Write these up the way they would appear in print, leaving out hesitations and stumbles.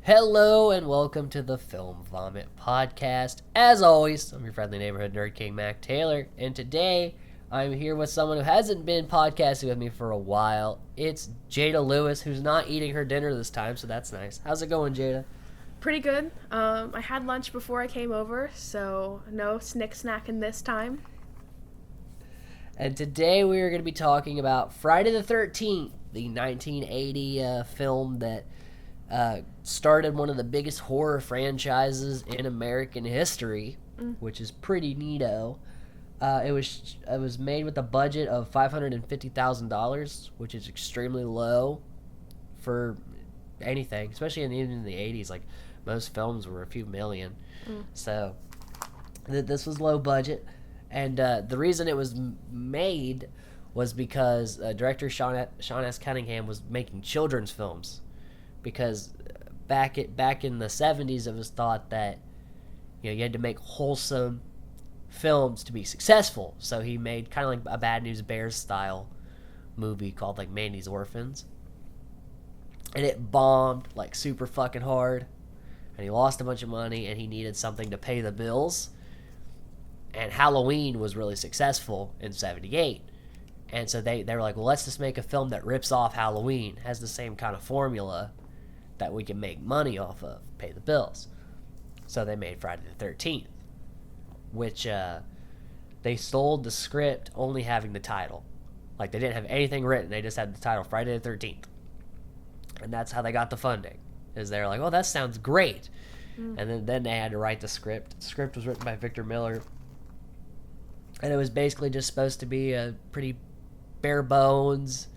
Hello and welcome to the Film Vomit Podcast. As always, I'm your friendly neighborhood nerd king, Mac Taylor, and today I'm here with someone who hasn't been podcasting with me for a while. It's Jada Lewis, who's not eating her dinner this time, so that's nice. How's it going, Jada? Pretty good. I had lunch before I came over, so no snacking this time. And today we are going to be talking about Friday the 13th, the 1980 film that started one of the biggest horror franchises in American history, which is pretty neato. It was made with a budget of $550,000, which is extremely low for anything, especially even in the 80s. Like, most films were a few million. So this was low budget. And the reason it was made was because director Sean S. Cunningham was making children's films. Because back in the 70s, it was thought that you had to make wholesome films to be successful. So he made kind of like a Bad News Bears style movie called like Mandy's Orphans, and it bombed like super fucking hard, and he lost a bunch of money, and he needed something to pay the bills. And Halloween was really successful in '78, and so they were like, well, let's just make a film that rips off Halloween, has the same kind of formula that we can make money off of, pay the bills. So they made Friday the 13th, which they sold the script only having the title. Like, they didn't have anything written, they just had the title Friday the 13th. And that's how they got the funding, is they're like, oh, that sounds great. And then they had to write the script. The script was written by Victor Miller, and it was basically just supposed to be a pretty bare bones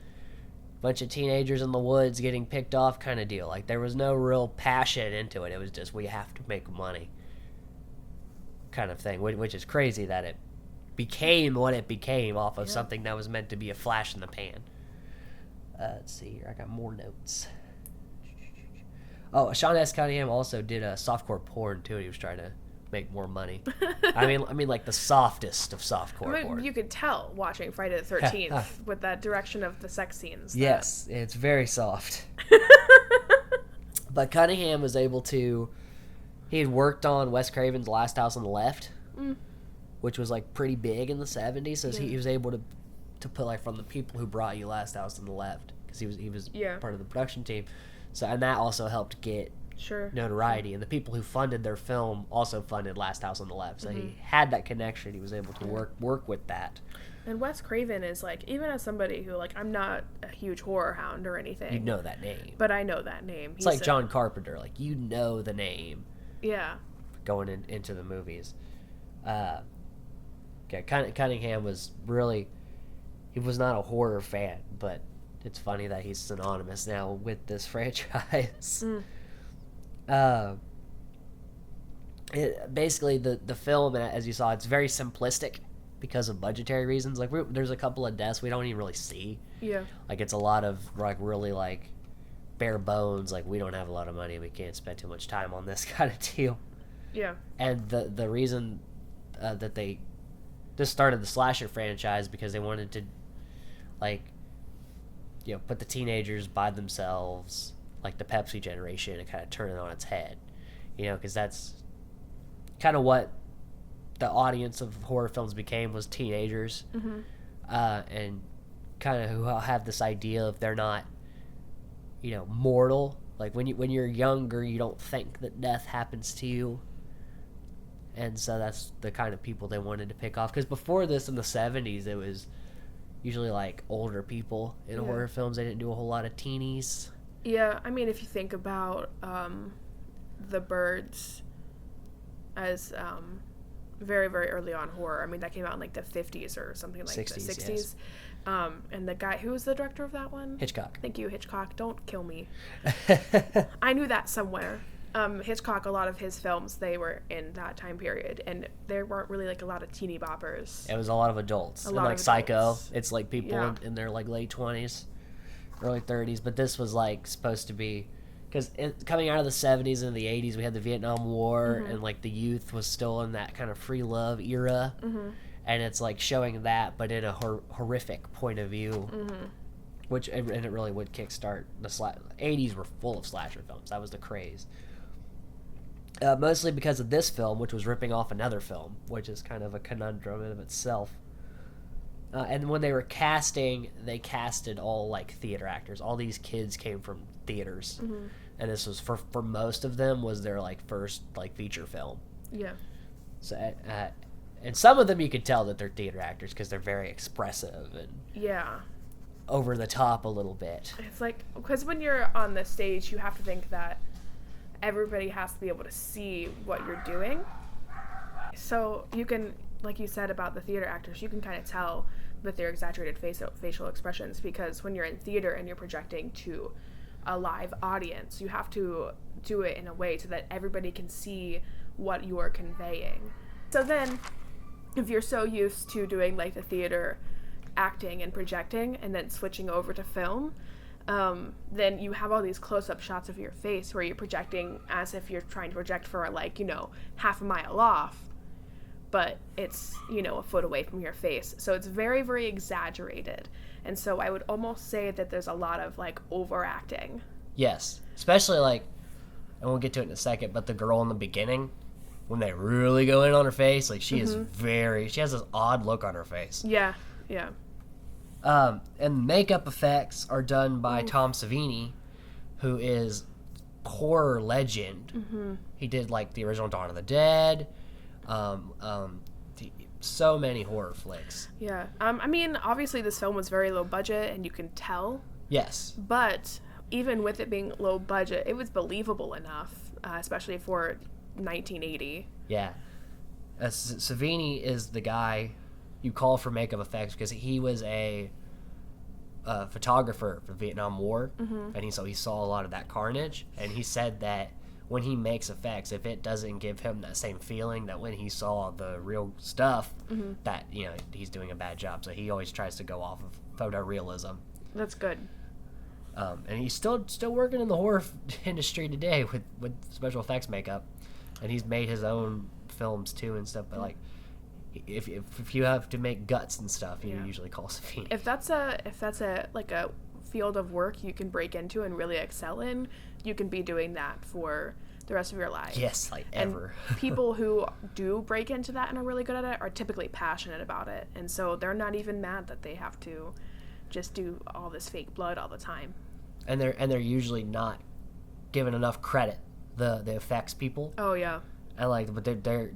bunch of teenagers in the woods getting picked off kind of deal. Like, there was no real passion into it. It was just, we have to make money kind of thing, which is crazy that it became what it became off of something that was meant to be a flash in the pan. Let's see here. I got more notes. Oh, Sean S. Cunningham also did a softcore porn too. He was trying to make more money. I mean, like the softest of softcore porn. You could tell watching Friday the 13th with that direction of the sex scenes. Yes, it's very soft. But Cunningham was able to. He had worked on Wes Craven's Last House on the Left, which was like pretty big in the 70s. So he was able to put like from the people who brought you Last House on the Left, because he was part of the production team. So, and that also helped get notoriety. And the people who funded their film also funded Last House on the Left. So he had that connection. He was able to work with that. And Wes Craven is like, even as somebody who, like, I'm not a huge horror hound or anything. You know that name. But I know that name. It's like John Carpenter. Like, you know the name. Yeah. Going into the movies. Cunningham was really... He was not a horror fan, but it's funny that he's synonymous now with this franchise. Basically, the film, as you saw, it's very simplistic because of budgetary reasons. Like, there's a couple of deaths we don't even really see. Yeah. Like, it's a lot of, like, really, like, bare bones. Like, we don't have a lot of money, we can't spend too much time on this kind of deal. Yeah. And the reason that they just started the slasher franchise because they wanted to, like, put the teenagers by themselves, like the Pepsi generation, and kind of turn it on its head. Because that's kind of what the audience of horror films became, was teenagers. And kind of who have this idea of they're not, mortal. Like, when you're younger, you don't think that death happens to you. And so that's the kind of people they wanted to pick off. Because before this, in the 70s, it was usually, like, older people in horror films. They didn't do a whole lot of teenies. Yeah, I mean, if you think about The Birds as very, very early on horror. I mean, that came out in, like, the 50s or something like 60s, the 60s. Yes. And the guy, who was the director of that one? Hitchcock. Thank you, Hitchcock. Don't kill me. I knew that somewhere. Hitchcock, a lot of his films, they were in that time period, and there weren't really, like, a lot of teeny boppers. It was a lot of adults. And, like, Psycho, it's, like, people in their, like, late 20s, early 30s, but this was, like, supposed to be, because coming out of the 70s and the 80s, we had the Vietnam War, and, like, the youth was still in that kind of free love era, and it's, like, showing that, but in a horrific point of view, and it really would kickstart the 80s were full of slasher films. That was the craze. Mostly because of this film, which was ripping off another film, which is kind of a conundrum in of itself. And when they were casting, they casted all like theater actors. All these kids came from theaters, and this was for most of them was their like first like feature film. Yeah. So, and some of them you could tell that they're theater actors because they're very expressive and over the top a little bit. It's like because when you're on the stage, you have to think that everybody has to be able to see what you're doing. So you can, like you said about the theater actors, you can kind of tell with their exaggerated facial expressions because when you're in theater and you're projecting to a live audience, you have to do it in a way so that everybody can see what you are conveying. So then, if you're so used to doing like the theater acting and projecting and then switching over to film, then you have all these close-up shots of your face where you're projecting as if you're trying to project for like, half a mile off, but it's, a foot away from your face. So it's very, very exaggerated. And so I would almost say that there's a lot of like overacting. Yes. Especially like, and we'll get to it in a second, but the girl in the beginning, when they really go in on her face, like she is she has this odd look on her face. Yeah, yeah. And makeup effects are done by Tom Savini, who is horror legend. He did like the original Dawn of the Dead, so many horror flicks. Yeah. I mean, obviously this film was very low budget, and you can tell. Yes. But even with it being low budget, it was believable enough, especially for 1980. Yeah. Savini is the guy you call for makeup effects because he was a photographer for the Vietnam War, and he saw a lot of that carnage, and he said that when he makes effects, if it doesn't give him that same feeling that when he saw the real stuff, that he's doing a bad job. So he always tries to go off of photorealism. That's good. And he's still working in the horror industry today with special effects makeup, and he's made his own films too and stuff. But like, if you have to make guts and stuff, you usually call Savini. If that's a like a field of work you can break into and really excel in, you can be doing that for the rest of your life. Yes, like ever. And people who do break into that and are really good at it are typically passionate about it, and so they're not even mad that they have to just do all this fake blood all the time. And they're usually not given enough credit, the effects people. Oh yeah. But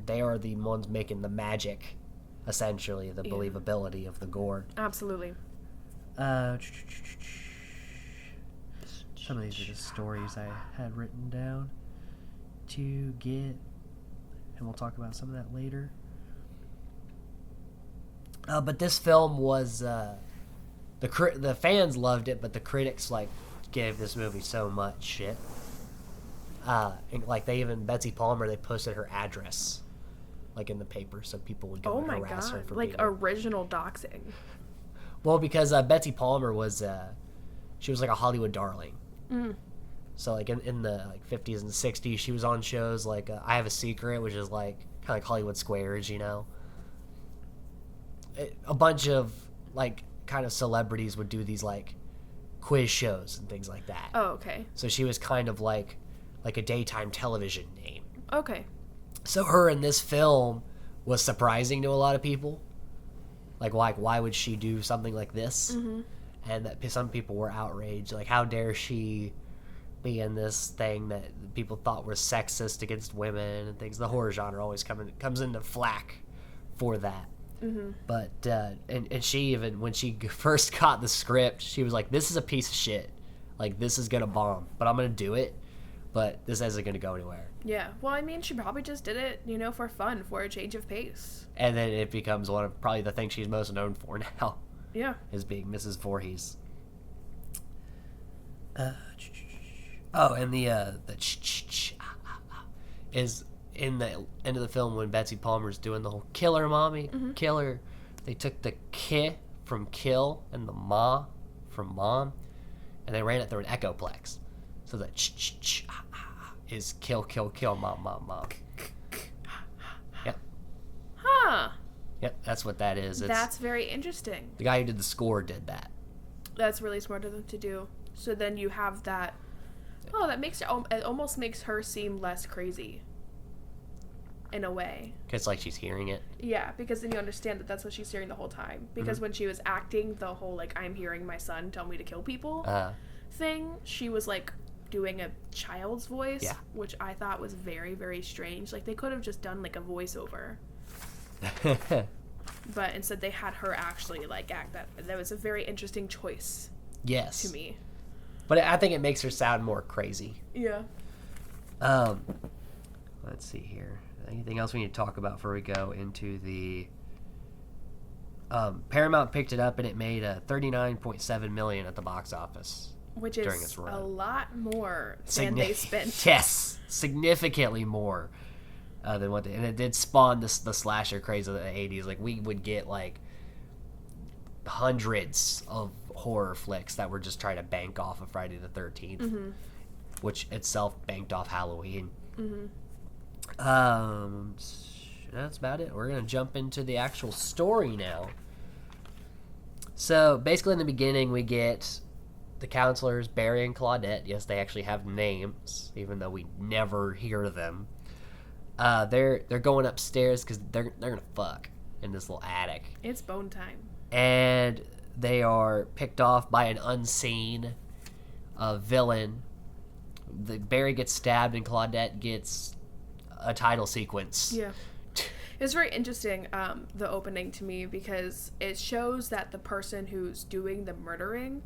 they are the ones making the magic, essentially, the believability of the gore. Absolutely. Some of these are just stories I had written down to get, and we'll talk about some of that later. But this film was the fans loved it, but the critics gave this movie so much shit. And Betsy Palmer, they posted her address in the paper so people would go and harass her for being original doxing. Well, because Betsy Palmer was she was like a Hollywood darling. So in the 50s and 60s, she was on shows like I Have a Secret, which is kind of like Hollywood Squares, a bunch of kind of celebrities would do these quiz shows and things like that. Oh, okay. So she was kind of like a daytime television name. Okay. So her in this film was surprising to a lot of people. Why would she do something like this? And that some people were outraged. How dare she be in this thing that people thought was sexist against women and things. The horror genre always comes into flack for that. But and she, even when she first got the script, she was like, this is a piece of shit. This is gonna bomb, but I'm gonna do it. But this isn't gonna go anywhere. Yeah, well, I mean, she probably just did it, for fun, for a change of pace. And then it becomes one of probably the things she's most known for now. Yeah. Is being Mrs. Voorhees. And the is in the end of the film when Betsy Palmer's doing the whole killer mommy, killer. They took the ki from kill and the ma from mom, and they ran it through an echoplex. So the is kill, kill, kill, mom, mom, mom. Yep. Huh. Yep, that's what that is. That's very interesting. The guy who did the score did that. That's really smart of them to do. So then you have that. Oh, that makes it almost makes her seem less crazy. In a way. Because, like, she's hearing it. Yeah, because then you understand that that's what she's hearing the whole time. Because when she was acting the whole, like, I'm hearing my son tell me to kill people thing, she was, like, doing a child's voice, which I thought was very, very strange. Like, they could have just done, like, a voiceover. But instead they had her actually, like, act that. That was a very interesting choice. Yes. To me. But I think it makes her sound more crazy. Yeah. Let's see here. Anything else we need to talk about before we go into the... Paramount picked it up and it made $39.7 million at the box office. Which is a lot more than they spent. Yes, significantly more than what they... And it did spawn the slasher craze of the 80s. Like, we would get, like, hundreds of horror flicks that were just trying to bank off of Friday the 13th, which itself banked off Halloween. That's about it. We're going to jump into the actual story now. So, basically in the beginning, we get the counselors, Barry and Claudette. Yes, they actually have names, even though we never hear them. They're going upstairs because they're going to fuck in this little attic. It's bone time. And they are picked off by an unseen villain. Barry gets stabbed and Claudette gets a title sequence. Yeah. It's very interesting, the opening to me, because it shows that the person who's doing the murdering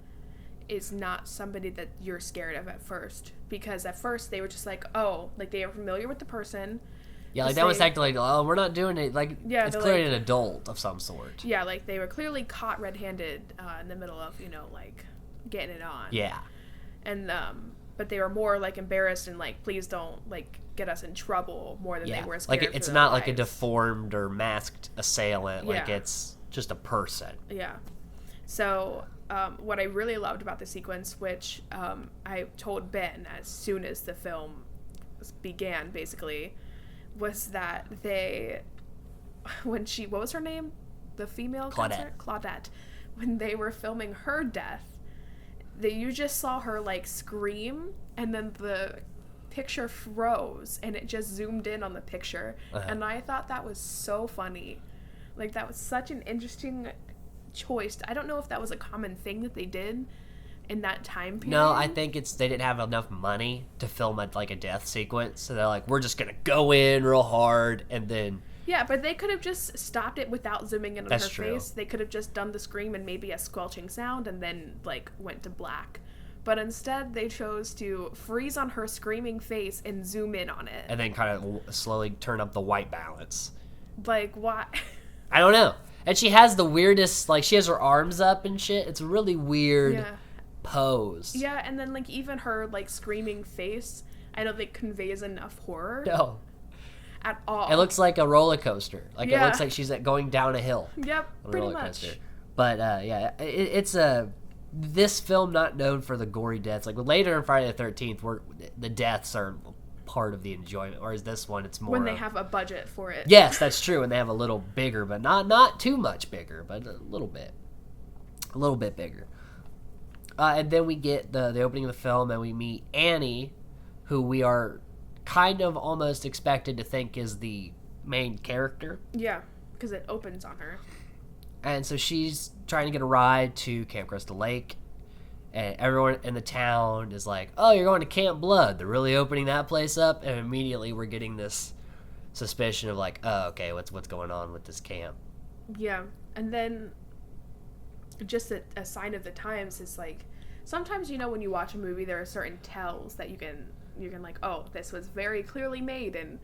is not somebody that you're scared of at first. Because at first they were just like, oh, like they are familiar with the person. Yeah, like that was acting like, oh, we're not doing it. Like, yeah, it's clearly like, an adult of some sort. Yeah, like they were clearly caught red-handed in the middle of, like getting it on. Yeah. And, but they were more like embarrassed and like, please don't like get us in trouble more than they were scared. Like it's not like a deformed or masked assailant. Like it's just a person. Yeah. So what I really loved about the sequence, which I told Ben as soon as the film began, basically, was that what was her name? The female counselor? Claudette. When they were filming her death, you just saw her like scream, and then the picture froze and it just zoomed in on the picture. And I thought that was so funny. Like, that was such an interesting choice. I don't know if that was a common thing that they did in that time period. No, I think they didn't have enough money to film a death sequence, so they're like, we're just gonna go in real hard and then... Yeah, but they could have just stopped it without zooming in on her true. face. They could have just done the scream and maybe a squelching sound and then like went to black. But instead, they chose to freeze on her screaming face and zoom in on it. And then kind of slowly turn up the white balance. Like, why? I don't know. And she has the weirdest, like, she has her arms up and shit. It's a really weird pose. Yeah, and then, like, even her, like, screaming face, I don't think conveys enough horror. No. At all. It looks like a roller coaster. Like, it looks like she's going down a hill. Yep, pretty much. But, it's this film not known for the gory deaths. Like, later in Friday the 13th, the deaths are part of the enjoyment, whereas this one, it's more when they have a budget for it. Yes, that's true, and they have a little bigger, but not too much bigger, but a little bit bigger. And then we get the opening of the film, and we meet Annie, who we are kind of almost expected to think is the main character. Yeah, because it opens on her. And so she's trying to get a ride to Camp Crystal Lake. And everyone in the town is like, oh, you're going to Camp Blood. They're really opening that place up. And immediately we're getting this suspicion of like, oh, okay, what's going on with this camp? Yeah. And then just a sign of the times is like, sometimes, when you watch a movie, there are certain tells that you can like, oh, this was very clearly made in,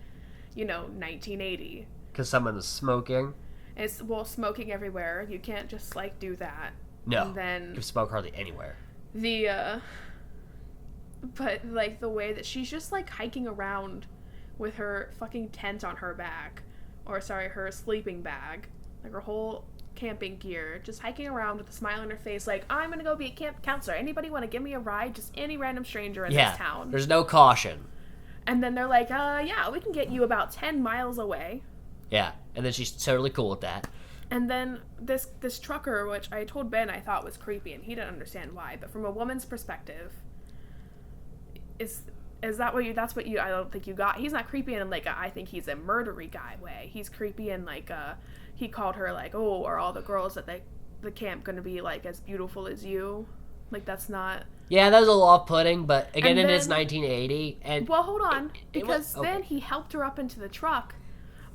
1980. Because someone was smoking. It's, smoking everywhere. You can't just, like, do that. No. And then you can smoke hardly anywhere. But, like, the way that she's just, like, hiking around with her fucking tent on her back. Or, sorry, her sleeping bag. Like, her whole camping gear. Just hiking around with a smile on her face, like, I'm gonna go be a camp counselor. Anybody want to give me a ride? Just any random stranger in this town. There's no caution. And then they're like, yeah, we can get you about 10 miles away. Yeah, and then she's totally cool with that. And then this trucker, which I told Ben I thought was creepy, and he didn't understand why. But from a woman's perspective, is that what you? That's what you? I don't think you got. He's not creepy in like I think he's a murdery guy way. He's creepy in like he called her like, oh, are all the girls at the camp gonna be like as beautiful as you? Like that's not. Yeah, that was a little off-putting, but again, And it is then- 1980, and Well, hold on, it was- because then he helped her up into the truck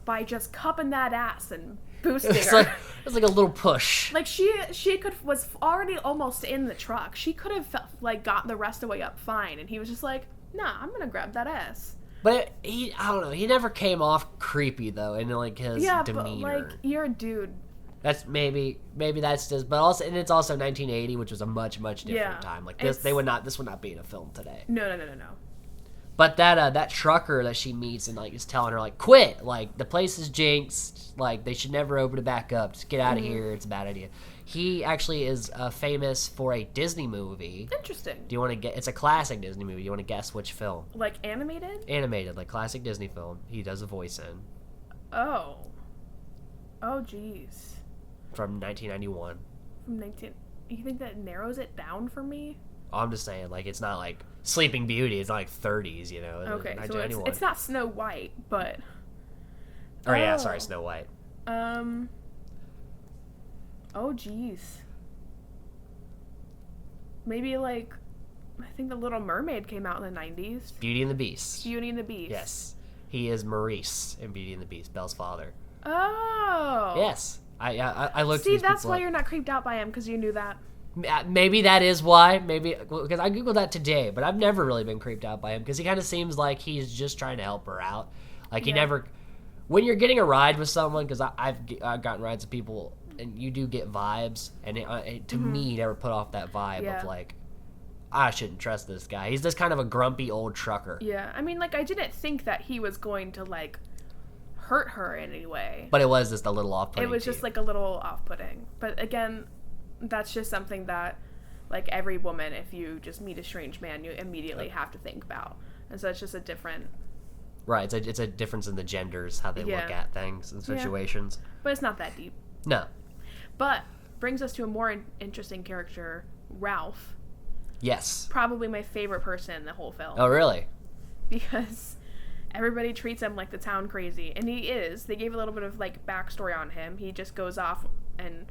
by just cupping that ass and boosting it's her. like it was like a little push. Like she was already almost in the truck. She could have like got the rest of the way up fine, and he was just like, "Nah, I'm gonna grab that ass." But I don't know. He never came off creepy though, in like his Yeah, demeanor. but like you're a dude. That's maybe that's just, but also, and it's also 1980, which was a much different Yeah, time. Like this, this would not be in a film today. No. But that trucker that she meets and like is telling her like, quit, like the place is jinxed, like they should never open it back up. Just get out of here. It's a bad idea. He actually is famous for a Disney movie. Interesting. Do you want to get? It's a classic Disney movie. Do you want to guess which film? Like animated? Animated, like classic Disney film. He does a voice in Oh, jeez. from 1991. From 19. You think that narrows it down for me? I'm just saying, like, it's not like Sleeping Beauty. It's not like 30s, you know. Okay, so 1991. it's not Snow White, but. Oh yeah, sorry, Snow White. Oh, jeez. Maybe like, I think The Little Mermaid came out in the 90s. Beauty and the Beast. Beauty and the Beast. Yes, he is Maurice in Beauty and the Beast, Belle's father. Oh. Yes, I looked. See, these that's people why up. you're not creeped out by him, because you knew that. Maybe that is why. Maybe because I googled that today, but I've never really been creeped out by him because he kind of seems like he's just trying to help her out. Like he Yeah. never. When you're getting a ride with someone, because I've gotten rides with people, and you do get vibes, and it to me never put off that vibe Yeah. of like, I shouldn't trust this guy. He's just kind of a grumpy old trucker. Yeah, I mean, like, I didn't think that he was going to, like, hurt her in any way. But it was just a little off-putting. It was to just, you. like, a little off-putting. But, again, that's just something that, like, every woman, if you just meet a strange man, you immediately have to think about. And so it's just a different... Right, it's a difference in the genders, how they Yeah. look at things and situations. But it's not that deep. No. But brings us to a more interesting character, Ralph. Yes. Probably my favorite person in the whole film. Oh, really? Because everybody treats him like the town crazy, and he is. They gave a little bit of like backstory on him. He just goes off and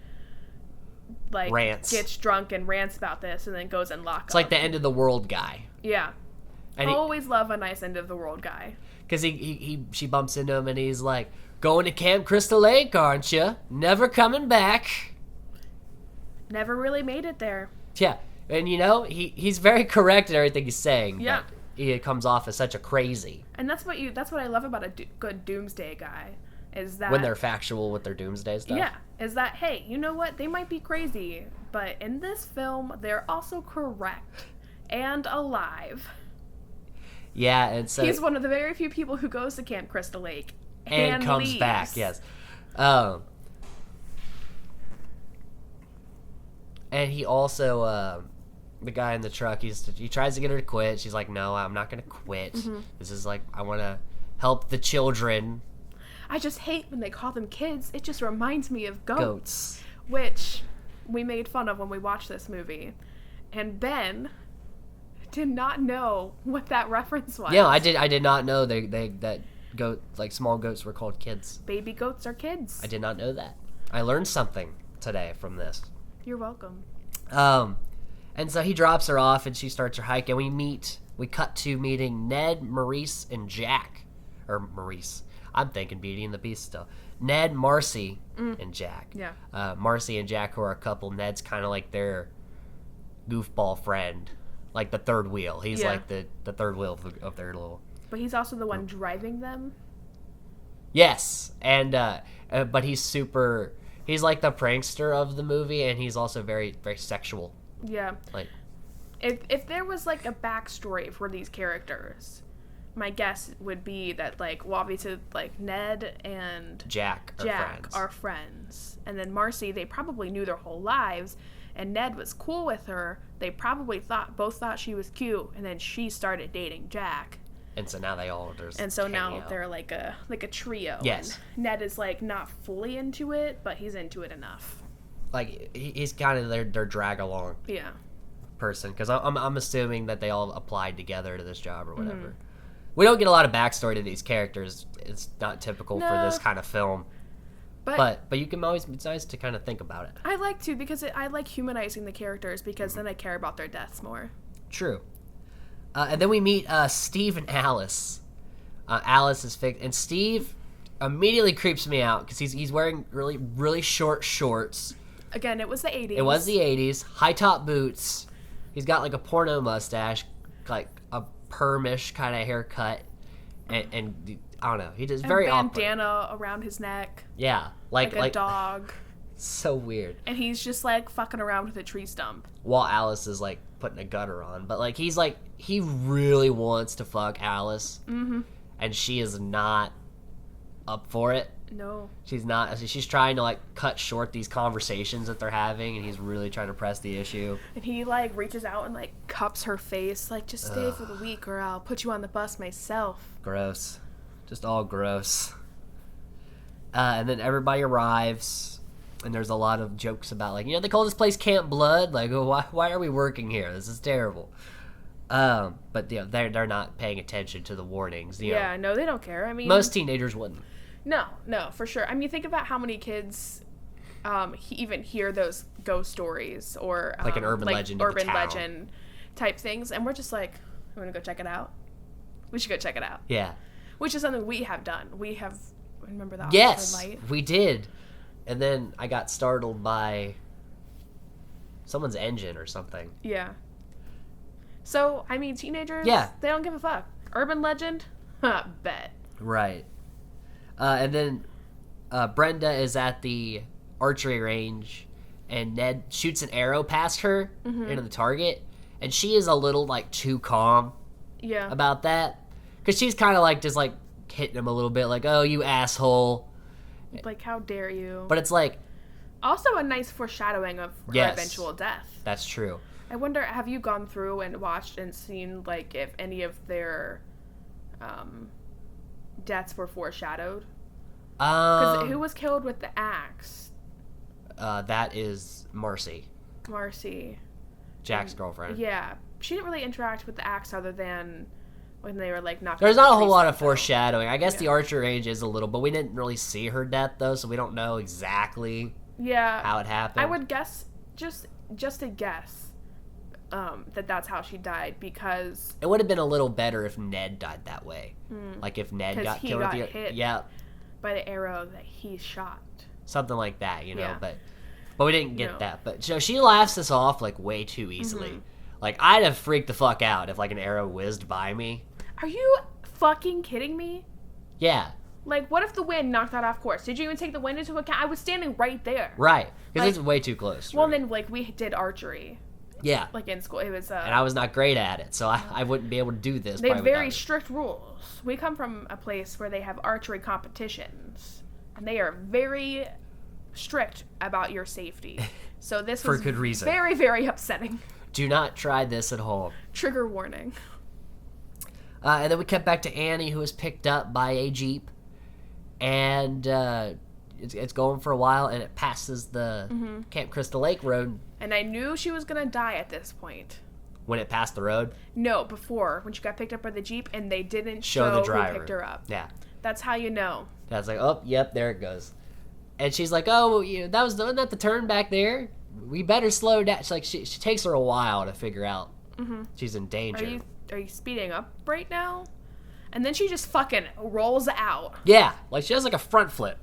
like Rants. gets drunk and rants about this, and then goes and locks. It's like the end of the world guy. Yeah. And Always love a nice end of the world guy. because she bumps into him and he's like, going to Camp Crystal Lake, aren't you? Never coming back. Never really made it there. Yeah, and you know he's very correct in everything he's saying. Yeah. But he comes off as such a crazy And that's what I love about a good doomsday guy is that when they're factual with their doomsday stuff. yeah, is that hey, you know what? They might be crazy, but in this film they're also correct and alive. Yeah, and so He's one of the very few people who goes to Camp Crystal Lake and comes leaves. back. Yes. And he also, the guy in the truck, he tries to get her to quit. She's like, no, I'm not going to quit. Mm-hmm. This is like, I want to help the children. I just hate when they call them kids. It just reminds me of Goats. which we made fun of when we watched this movie. And Ben did not know what that reference was. Yeah, I did not know that small goats were called kids. Baby goats are kids. I did not know that. I learned something today from this. You're welcome. And so he drops her off and she starts her hike and we cut to meeting Ned, Maurice, and Jack. Or Maurice. I'm thinking Beauty and the Beast still. Ned, Marcy, and Jack. Yeah. Marcy and Jack, who are a couple. Ned's kind of like their goofball friend. Like the third wheel. He's Yeah. like the third wheel of their little... But he's also the one driving them. Yes. And, but he's super... He's like the prankster of the movie, and he's also very, very sexual. Yeah. Like, If there was like a backstory for these characters, my guess would be that like well obviously like Ned and Jack Jack are friends. And then Marcy, they probably knew their whole lives, and Ned was cool with her. They probably both thought she was cute, and then she started dating Jack. And so now they all just And so now out. they're like a trio. Yes. And Ned is like not fully into it, but he's into it enough. Like he's kind of their drag along Yeah. person, because I'm assuming that they all applied together to this job or whatever. Mm-hmm. We don't get a lot of backstory to these characters. It's not typical for No. this kind of film. But you can always, it's nice to kind of think about it. I like to, because I like humanizing the characters, because then I care about their deaths more. True. And then we meet Steve and Alice. Alice is fixed, and Steve immediately creeps me out because he's wearing really, really short shorts. Again, it was the 80s. It was the 80s. High top boots. He's got like a porno mustache, like a permish kind of haircut, and I don't know. He just very awkward. Bandana around his neck. Yeah, Like a dog. So weird. And he's just like fucking around with a tree stump. While Alice is like putting a gutter on, but like he really wants to fuck Alice, and she is not up for it. No. She's not. She's trying to like cut short these conversations that they're having, and he's really trying to press the issue. And he like reaches out and like cups her face, like, just stay for the week or I'll put you on the bus myself. Gross. Just all gross. And then everybody arrives, and there's a lot of jokes about like, they call this place Camp Blood. Like, oh, why are we working here? This is terrible. But they're not paying attention to the warnings. Yeah, no, they don't care. I mean, most teenagers wouldn't. No, for sure. I mean, think about how many kids even hear those ghost stories or like an urban legend type things, and we're just like, we want to go check it out. We should go check it out. Yeah. Which is something we have done. We have, remember that? Yes, light? we did. And then I got startled by someone's engine or something. Yeah. So, I mean, teenagers, they don't give a fuck. Urban legend? Bet. Right. And then Brenda is at the archery range, and Ned shoots an arrow past her into the target, and she is a little, like, too calm about that. Because she's kind of, like, just, like, hitting him a little bit, like, oh, you asshole. Like, how dare you? But it's, like... Also a nice foreshadowing of her eventual death. That's true. I wonder, have you gone through and watched and seen, like, if any of their deaths were foreshadowed? Because who was killed with the axe? That is Marcy. Marcy. Jack's girlfriend. Yeah. She didn't really interact with the axe other than when they were, like, knocking There's not a whole lot of out. foreshadowing. I guess the archer range is a little, but we didn't really see her death, though, so we don't know exactly how it happened. I would guess, just a guess, that's how she died, because... It would have been a little better if Ned died that way. Like, if Ned got killed got with hit by the arrow that he shot. Something like that, Yeah. But we didn't get that. But so she laughs us off, like, way too easily. Like, I'd have freaked the fuck out if, like, an arrow whizzed by me. Are you fucking kidding me? Yeah. Like, what if the wind knocked that off course? Did you even take the wind into account? I was standing right there. Right. Because Like, it's way too close. Well, then, like, we did archery. Yeah. Like, in school. It was, and I was not great at it, so I wouldn't be able to do this. They have probably very without it. strict rules. We come from a place where they have archery competitions, and they are very strict about your safety. So this For was good reason. very, very upsetting. Do not try this at home. Trigger warning. And then we cut back to Annie, who was picked up by a Jeep. And it's going for a while, and it passes the Camp Crystal Lake road. And I knew she was going to die at this point. When it passed the road? No, before. When she got picked up by the Jeep, and they didn't Show the driver. who picked her up. Yeah. That's how you know. That's like, oh, yep, there it goes. And she's like, oh, wasn't that the turn back there? We better slow down. She's like, she takes her a while to figure out she's in danger. Are you speeding up right now? And then she just fucking rolls out. Yeah, like she does like a front flip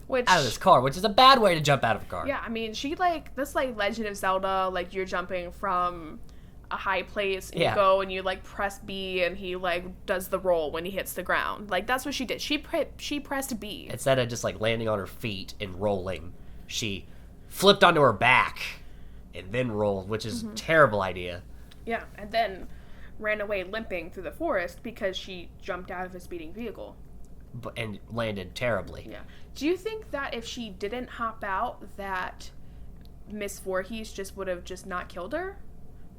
Which, out of this car, which is a bad way to jump out of a car. Yeah, I mean, she like, this like Legend of Zelda, like you're jumping from a high place and you go and you like press B and he like does the roll when he hits the ground. Like that's what she did. She pressed B. Instead of just like landing on her feet and rolling, she flipped onto her back and then rolled, which is a terrible idea. Yeah, and then ran away limping through the forest because she jumped out of a speeding vehicle. And landed terribly. Yeah. Do you think that if she didn't hop out, that Miss Voorhees just would have just not killed her?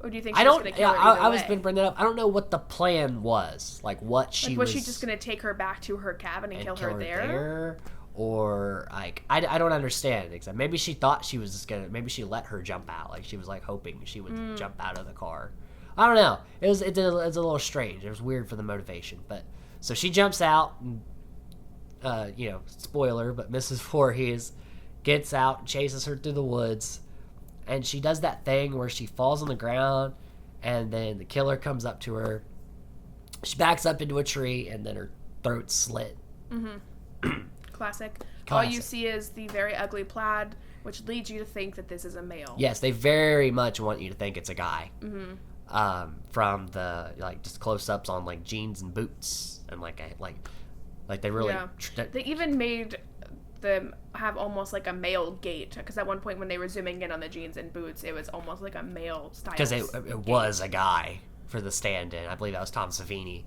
Or do you think I she was don't. going to kill her I either was way? been bringing that up. I don't know what the plan was. Like what she Like, was. was she just going to take her back to her cabin and kill her there? Or like I don't understand. Except maybe she thought she was just gonna. Maybe she let her jump out. Like she was like hoping she would jump out of the car. I don't know. It was a little strange. It was weird for the motivation. But so she jumps out. And, spoiler, but Mrs. Voorhees gets out and chases her through the woods. And she does that thing where she falls on the ground, and then the killer comes up to her. She backs up into a tree, and then her throat's slit. Mm-hmm. Classic. All you see is the very ugly plaid, which leads you to think that this is a male. Yes, they very much want you to think it's a guy. Mm-hmm. From the just close-ups on like jeans and boots, and like they really. Yeah. They even made them have almost like a male gait, because at one point when they were zooming in on the jeans and boots, it was almost like a male style. Because it was a guy for the stand-in. I believe that was Tom Savini,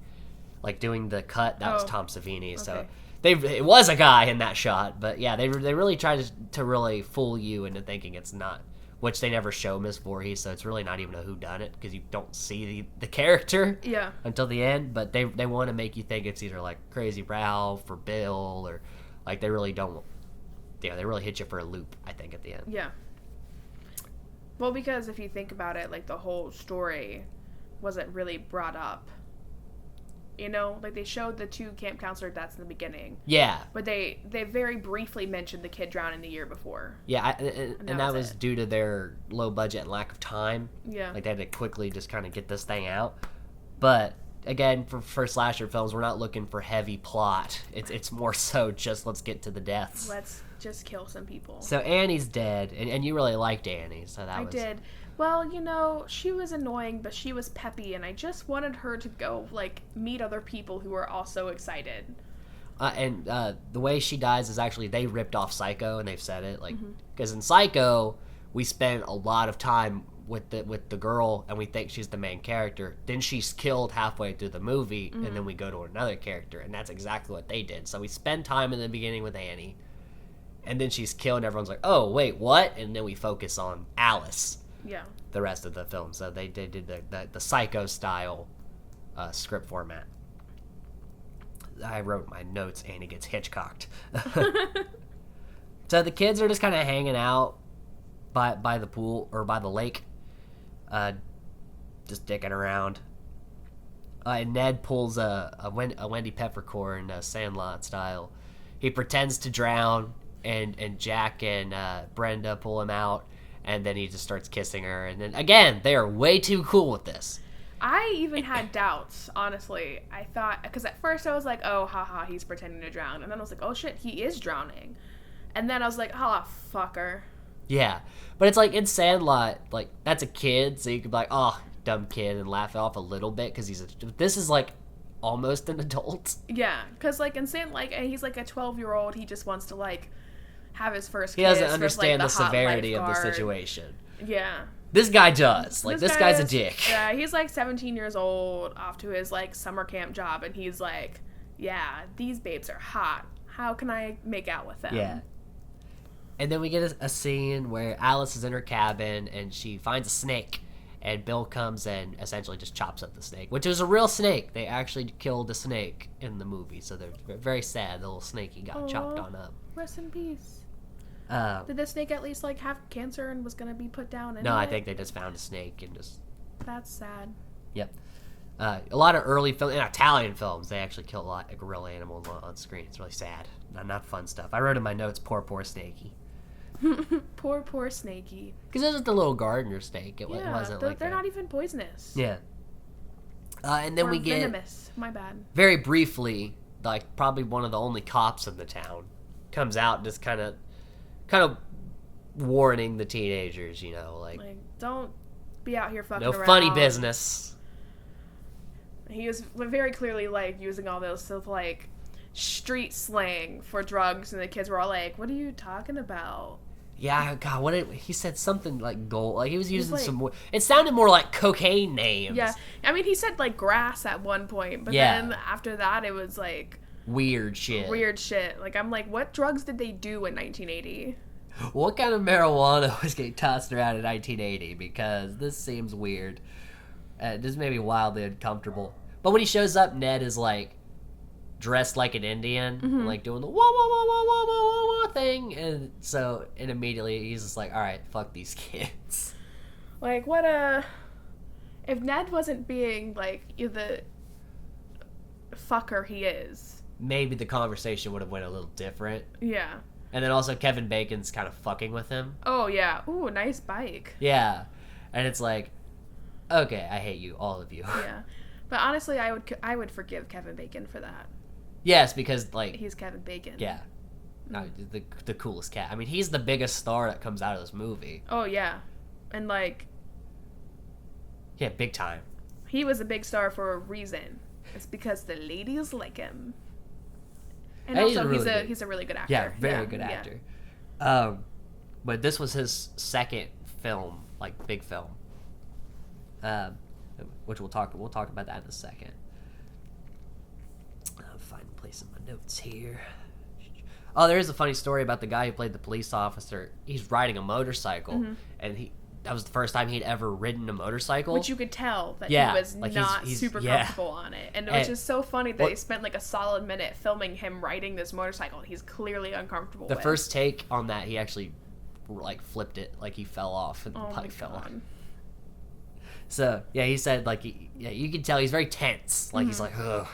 like doing the cut. That was Tom Savini. Okay. So it was a guy in that shot. But yeah, they really tried to really fool you into thinking it's not, which they never show Miss Voorhees, so it's really not even a whodunit because you don't see the character until the end. But they want to make you think it's either like Crazy Ralph or Bill, or like they really don't. Yeah, they really hit you for a loop, I think, at the end. Yeah. Well, because if you think about it, like the whole story wasn't really brought up. You know, like they showed the 2 camp counselor deaths in the beginning. Yeah. But they very briefly mentioned the kid drowning the year before. Yeah, and that was due to their low budget and lack of time. Yeah. Like they had to quickly just kind of get this thing out. But again, for slasher films, we're not looking for heavy plot. It's more so just let's get to the deaths. Let's just kill some people. So Annie's dead, and you really liked Annie, so that I did. Well, she was annoying, but she was peppy, and I just wanted her to go, like, meet other people who were also excited. And the way she dies is actually, they ripped off Psycho, and they've said it, like, because in Psycho, we spent a lot of time with the girl, and we think she's the main character. Then she's killed halfway through the movie, and then we go to another character, and that's exactly what they did. So we spend time in the beginning with Annie, and then she's killed, and everyone's like, oh, wait, what? And then we focus on Alice. Yeah. The rest of the film. So they did the Psycho style script format. I wrote my notes, Annie gets Hitchcocked. So the kids are just kind of hanging out by the pool or by the lake, just dicking around. And Ned pulls a Wendy Peppercorn Sandlot style. He pretends to drown, and Jack and Brenda pull him out, and then he just starts kissing her. And then again, they are way too cool with this. I even had doubts, honestly. I thought, because at first I was like, oh, haha, he's pretending to drown. And then I was like, oh shit, he is drowning. And then I was like, oh, fucker. Yeah, but it's like in Sandlot, like that's a kid, so you could be like, oh, dumb kid, and laugh it off a little bit because this is like almost an adult. Yeah, because like in Sandlot, he's like a 12-year-old. He just wants to like have his first. He doesn't understand the severity of the situation. Yeah. This guy does. Like, this guy's a dick. Yeah, he's like 17 years old, off to his like summer camp job, and he's like, yeah, these babes are hot. How can I make out with them? Yeah. And then we get a scene where Alice is in her cabin, and she finds a snake, and Bill comes and essentially just chops up the snake, which was a real snake. They actually killed a snake in the movie, so they're very sad the little snakey got chopped on up. Rest in peace. Did the snake at least like have cancer and was gonna be put down anyway? No, I think they just found a snake and just... That's sad. Yep. A lot of early in Italian films, they actually kill a lot of real animals on screen. It's really sad. Not fun stuff. I wrote in my notes, poor snakey. Poor snakey. Because it was just a little gardener snake. It wasn't like they're not even poisonous. Yeah. And then we get... venomous. My bad. Very briefly, like probably one of the only cops in the town comes out and just kind of warning the teenagers, like don't be out here fucking around. No funny business. He was very clearly like using all those like street slang for drugs, and the kids were all like, "What are you talking about?" Yeah, God, he said something like gold. Like he was using some more. It sounded more like cocaine names. Yeah, I mean, he said like grass at one point, but then after that, it was like weird shit. Like I'm like, what drugs did they do in 1980? What kind of marijuana was getting tossed around in 1980? Because this seems weird. This may be wildly uncomfortable. But when he shows up, Ned is like dressed like an Indian, and, like doing the wah wah wah wah wah wah wah thing, and immediately he's just like, all right, fuck these kids. Like, if Ned wasn't being like the fucker he is, maybe the conversation would have went a little different. Yeah. And then also Kevin Bacon's kind of fucking with him. Oh yeah. Ooh, nice bike. Yeah, and it's like, okay, I hate you, all of you. Yeah, but honestly, I would forgive Kevin Bacon for that. Yes, because like He's Kevin Bacon. yeah, no, the coolest cat. I mean, he's the biggest star that comes out of this movie. Oh yeah, and like Yeah, big time. he was a big star for a reason. It's because the ladies like him. And And also, really he's a really good actor. Yeah, very good actor. But this was his second film, like big film. Which we'll talk about that in a second. I'll find a place in my notes here. Oh, there is a funny story about the guy who played the police officer. He's riding a motorcycle, and that was the first time he'd ever ridden a motorcycle. Which you could tell that Yeah, he was like not he's super yeah. comfortable on it. And it was just so funny that Well- they spent like a solid minute filming him riding this motorcycle and he's clearly uncomfortable The with. first take on that, he actually like flipped it, like he fell off and the Oh my pipe fell God. on. So yeah, he said like you can tell he's very tense. Like he's like ugh.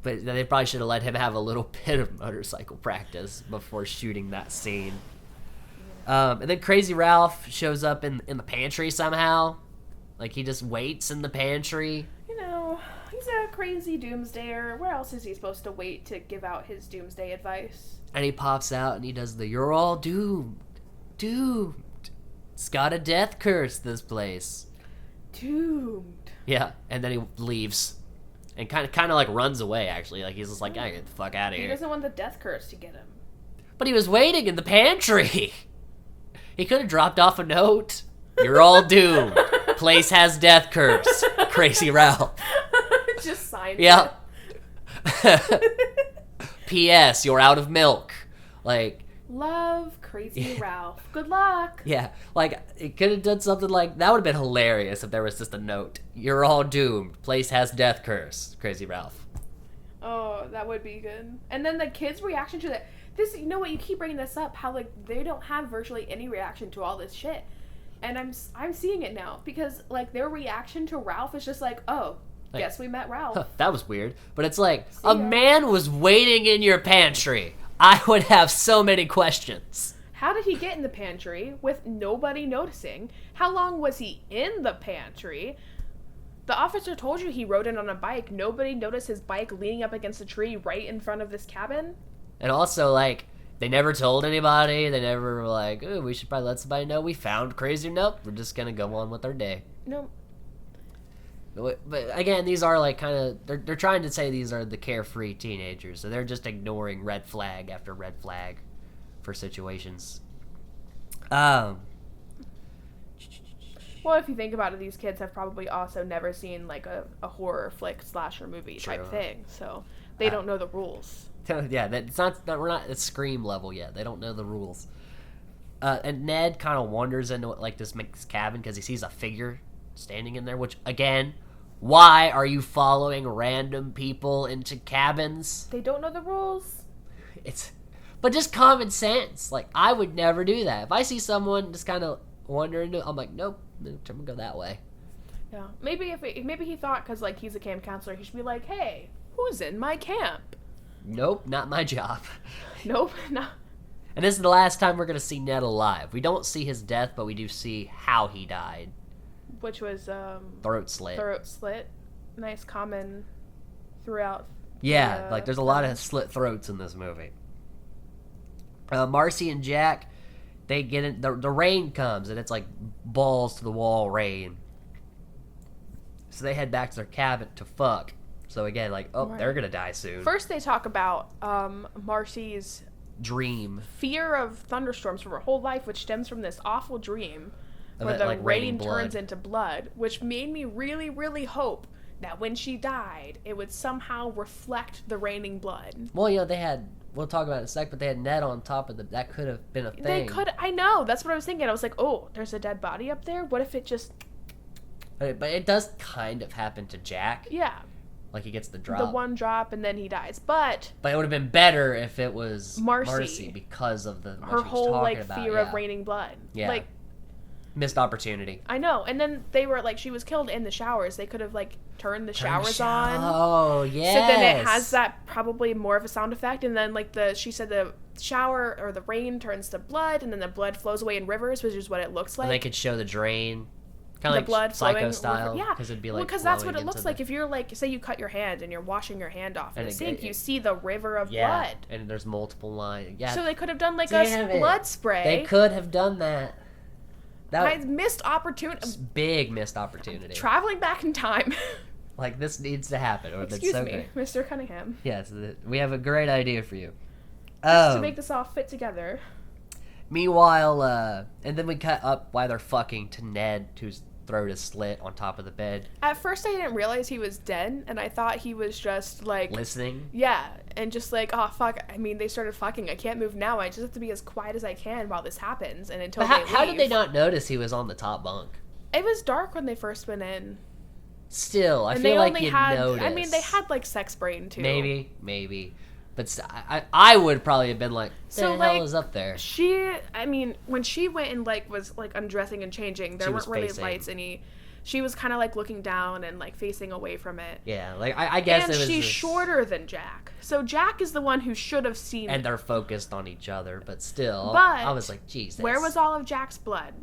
But they probably should have let him have a little bit of motorcycle practice before shooting that scene. And then Crazy Ralph shows up in the pantry somehow. Like he just waits in the pantry. You know, he's a crazy doomsdayer. Where else is he supposed to wait to give out his doomsday advice? And he pops out and he does the "You're all doomed, doomed. It's got a death curse, this place." Doomed. Yeah, and then he leaves, and kind of like runs away. Actually, like he's just like, "I get the fuck out of He here." doesn't want the death curse to get him. But he was waiting in the pantry. He could have dropped off a note. "You're all doomed. Place has death curse. Crazy Ralph." Just signed Yeah. P.S. You're out of milk. Like, Love, Crazy Ralph. Good luck. yeah, like it could have done something like that. Would have been hilarious if there was just a note. "You're all doomed. Place has death curse. Crazy Ralph." Oh, that would be good. And then the kids' reaction to that. This, you know what? You keep bringing this up. How like they don't have virtually any reaction to all this shit, and I'm seeing it now because like their reaction to Ralph is just like, oh, Like, guess we met Ralph. Huh, that was weird. But it's like, See a ya. man was waiting in your pantry. I would have so many questions. How did he get in the pantry with nobody noticing? How long was he in the pantry? The officer told you he rode in on a bike. Nobody noticed his bike leaning up against a tree right in front of this cabin. And also, like, they never told anybody. They never were like, "Ooh, we should probably let somebody know we found Crazy." Nope, we're just gonna go on with our day. No. But again, these are like kind of, they're trying to say these are the carefree teenagers. So they're just ignoring red flag after red flag for situations. Well, if you think about it, these kids have probably also never seen like a horror flick slasher movie type True. thing, so they don't know the rules. Yeah, we're not at Scream level yet. They don't know the rules. And Ned kind of wanders into like this cabin because he sees a figure standing in there. Which again, why are you following random people into cabins? They don't know the rules. But just common sense. Like I would never do that. If I see someone just kind of wander into, I'm like, nope, I'm gonna go that way. Yeah, maybe maybe he thought because like he's a camp counselor, he should be like, hey, who's in my camp? Nope, not my job. Nope, no. And this is the last time we're gonna see Ned alive. We don't see his death, but we do see how he died. Which was Throat slit. throat slit. Nice common throughout. Yeah, the like there's a lot of slit throats in this movie. Marcy and Jack, they get in. The rain comes and it's like balls to the wall rain. So they head back to their cabin to fuck. So again, like, oh, Right. they're gonna die soon. First, they talk about Marcy's Dream. fear of thunderstorms for her whole life, which stems from this awful dream Of where it, the like, raining rain blood. turns into blood, which made me really, really hope that when she died, it would somehow reflect the raining blood. Well, you know, they had, we'll talk about it in a sec, but they had Ned on top of that could have been a thing. They could, I know, that's what I was thinking. I was like, oh, there's a dead body up there? What if it just... But it does kind of happen to Jack. Yeah. Like, he gets the drop. The one drop, and then he dies. But it would have been better if it was Marcy because of the her whole, like, about. fear of raining blood. Yeah. Like, missed opportunity. I know. And then they were, like, she was killed in the showers. They could have, like, turned the showers on. Oh, yes. So then it has that probably more of a sound effect. And then, like, she said the shower or the rain turns to blood, and then the blood flows away in rivers, which is what it looks like. And they could show the drain. Kind of like blood Psycho style. Yeah. Because it'd be like, because that's what it looks like. If you're, like, say you cut your hand and you're washing your hand off in the sink, you see the river of blood. And there's multiple lines. Yeah. So they could have done, like, a blood spray. They could have done that. I missed opportunity. Big missed opportunity. Traveling back in time. Like, this needs to happen. Excuse me, Mr. Cunningham. Yes, we have a great idea for you. Just to make this all fit together. Meanwhile, and then we cut up while they're fucking to Ned, whose throat is slit on top of the bed. At first, I didn't realize he was dead, and I thought he was just, like... listening? Yeah, and just like, oh, fuck, I mean, they started fucking. I can't move now. I just have to be as quiet as I can while this happens, and until they leave. How did they not notice he was on the top bunk? It was dark when they first went in. Still, I feel like you'd notice. I mean, they had, like, sex brain, too. Maybe. But I would probably have been like, the hell is up there? I mean, when she went and, like, was, like, undressing and changing, there weren't really lights, and she was kind of, like, looking down and, like, facing away from it. Yeah, like, I guess and she's shorter than Jack. So Jack is the one who should have seen and they're focused on each other, but still, but I was like, Jesus. Where was all of Jack's blood?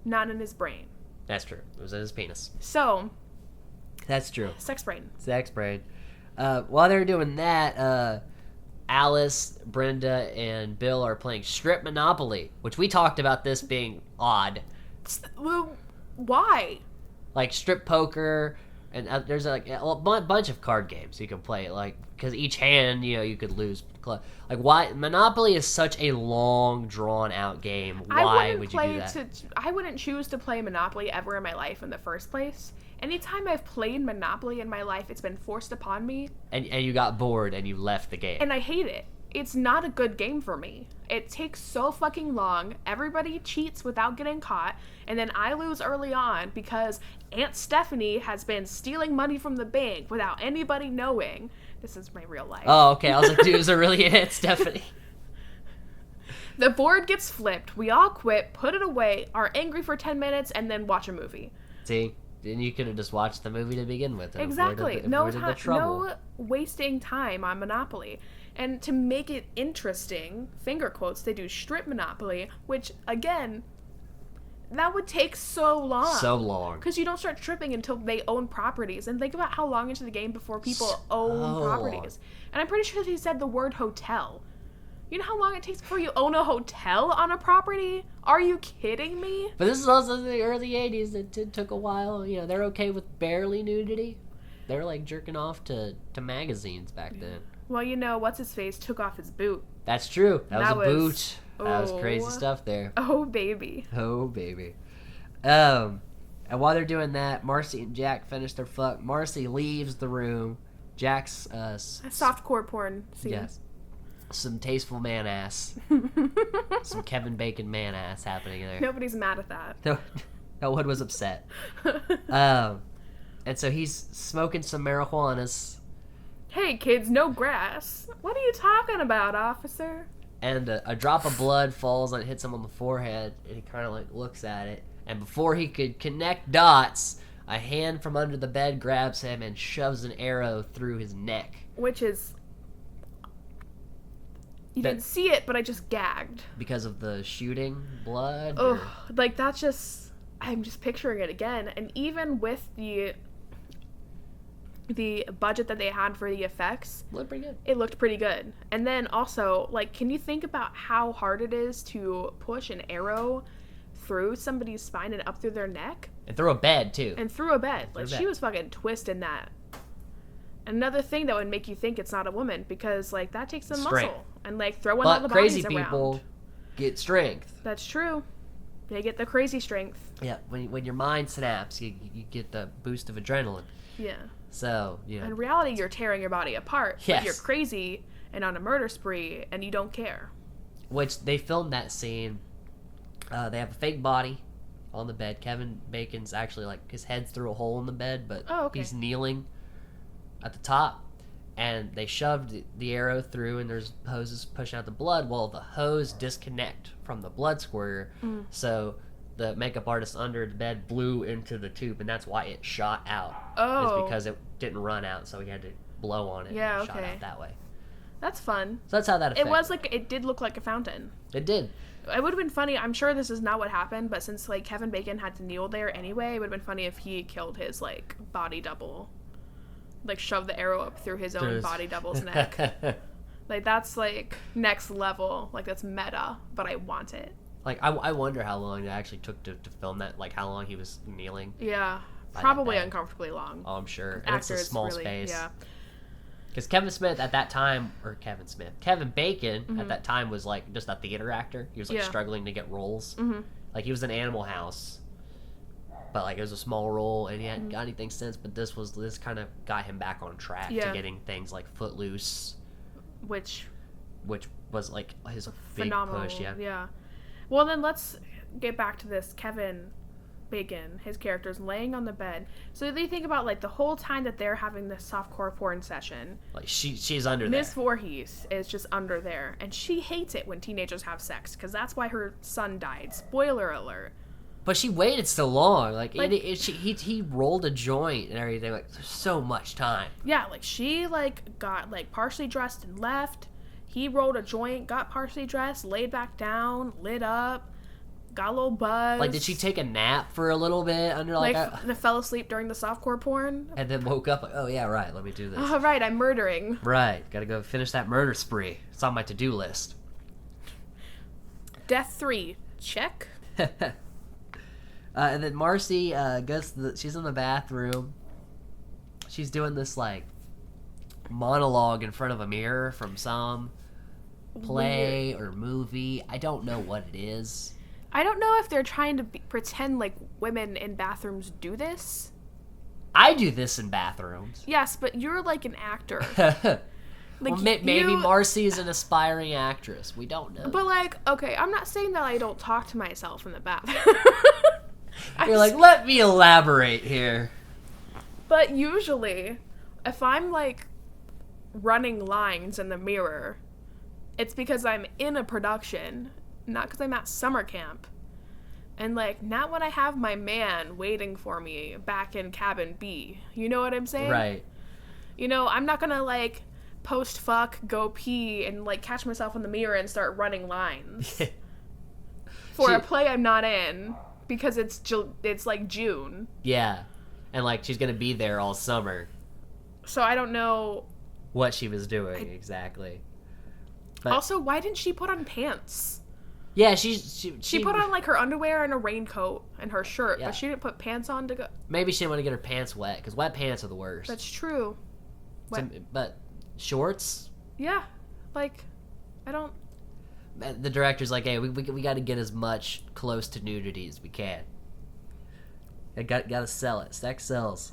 Not in his brain. That's true. It was in his penis. So... That's true. Sex brain. While they're doing that, Alice, Brenda, and Bill are playing Strip Monopoly, which we talked about this being odd. Well, why? Like strip poker, and there's like a bunch of card games you can play. Like, because each hand, you could lose. Like, why Monopoly is such a long, drawn out game. Why would you do that? I wouldn't choose to play Monopoly ever in my life in the first place. Anytime I've played Monopoly in my life, it's been forced upon me. And you got bored and you left the game. And I hate it. It's not a good game for me. It takes so fucking long. Everybody cheats without getting caught. And then I lose early on because Aunt Stephanie has been stealing money from the bank without anybody knowing. This is my real life. Oh, okay. I was like, dude, is it really Aunt Stephanie? The board gets flipped. We all quit, put it away, are angry for 10 minutes, and then watch a movie. See? Then you could have just watched the movie to begin with. Exactly. No wasting time on Monopoly. And to make it interesting, finger quotes, they do strip Monopoly, which, again, that would take so long. Because you don't start stripping until they own properties. And think about how long into the game before people own properties. And I'm pretty sure he said the word hotel. You know how long it takes before you own a hotel on a property? Are you kidding me? But this is also the early 80s. It took a while. They're okay with barely nudity. They're like jerking off to magazines back then. Well, what's-his-face took off his boot. That's true. That was a boot. That was crazy stuff there. Oh, baby. And while they're doing that, Marcy and Jack finish their fuck. Marcy leaves the room. Jack's... a softcore porn scene. Yes. Some tasteful man ass. Some Kevin Bacon man ass happening there. Nobody's mad at that. No one was upset. And so he's smoking some marijuanas. Hey kids, no grass. What are you talking about, officer? And a drop of blood falls and hits him on the forehead, and he kind of like looks at it. And before he could connect dots, a hand from under the bed grabs him and shoves an arrow through his neck. Which is... You didn't see it, but I just gagged. Because of the shooting blood? Oh, like that's just... I'm just picturing it again. And even with the budget that they had for the effects... It looked pretty good. And then also, like, can you think about how hard it is to push an arrow through somebody's spine and up through their neck? And through a bed, too. Like, she was fucking twisting that. Another thing that would make you think it's not a woman, because, like, that takes some muscle. And, like, throwing all the bodies around. But crazy people get strength. That's true. They get the crazy strength. Yeah, when your mind snaps, you get the boost of adrenaline. Yeah. So, you know. In reality, you're tearing your body apart. Yes. But you're crazy and on a murder spree, and you don't care. Which, they filmed that scene. They have a fake body on the bed. Kevin Bacon's actually, like, his head's through a hole in the bed, but he's kneeling at the top. And they shoved the arrow through, and there's hoses pushing out the blood. Well, the hose disconnect from the blood squirter, so the makeup artist under the bed blew into the tube, and that's why it shot out. Oh. It's because it didn't run out, so he had to blow on it and it shot out that way. That's fun. So that's how that affected. It was like, it did look like a fountain. It did. It would have been funny. I'm sure this is not what happened, but since, like, Kevin Bacon had to kneel there anyway, it would have been funny if he killed his, like, body double. Like, shoved the arrow up through his own body double's neck. Like, that's, like, next level. Like, that's meta, but I want it. Like, I wonder how long it actually took to film that. Like, how long he was kneeling. Yeah. Probably uncomfortably long. Oh, I'm sure. And it's a small space. Yeah. Because Kevin Bacon at that time was, like, just a theater actor. He was, like, struggling to get roles. Mm-hmm. Like, he was in Animal House. But, like, it was a small role, and he hadn't got anything since. But this kind of got him back on track to getting things like Footloose, which was, like, his big push. Yeah. Well, then let's get back to this. Kevin Bacon, his character's laying on the bed. So they think about, like, the whole time that they're having this softcore porn session. Like, she's under there. Miss Voorhees is just under there, and she hates it when teenagers have sex because that's why her son died. Spoiler alert. But she waited so long. Like he rolled a joint and everything. Like, there's so much time. Yeah, like, she, like, got, like, partially dressed and left. He rolled a joint, got partially dressed, laid back down, lit up, got a little buzz. Like, did she take a nap for a little bit under, like fell asleep during the softcore porn? And then woke up, like, oh, yeah, right, let me do this. Oh, right, I'm murdering. Right, gotta go finish that murder spree. It's on my to-do list. Death 3, check. And then Marcy she's in the bathroom. She's doing this, like, monologue in front of a mirror from some play or movie. I don't know what it is. I don't know if they're trying to pretend like women in bathrooms do this. I do this in bathrooms. Yes, but you're, like, an actor. Like, well, maybe Marcy is an aspiring actress. We don't know. But, like, okay, I'm not saying that I don't talk to myself in the bathroom. You're like, let me elaborate here. But usually, if I'm, like, running lines in the mirror, it's because I'm in a production, not because I'm at summer camp. And, like, not when I have my man waiting for me back in cabin B. You know what I'm saying? Right. You know, I'm not gonna, like, post-fuck, go pee, and, like, catch myself in the mirror and start running lines. For a play I'm not in, because it's like, June. Yeah. And, like, she's gonna be there all summer. So I don't know what she was doing exactly. But also, why didn't she put on pants? Yeah, she put on, like, her underwear and a raincoat and her shirt, but she didn't put pants on to go. Maybe she didn't want to get her pants wet, because wet pants are the worst. That's true. But shorts? Yeah. Like, I don't... The director's like, hey, we got to get as much close to nudity as we can. Got to sell it. Sex sells.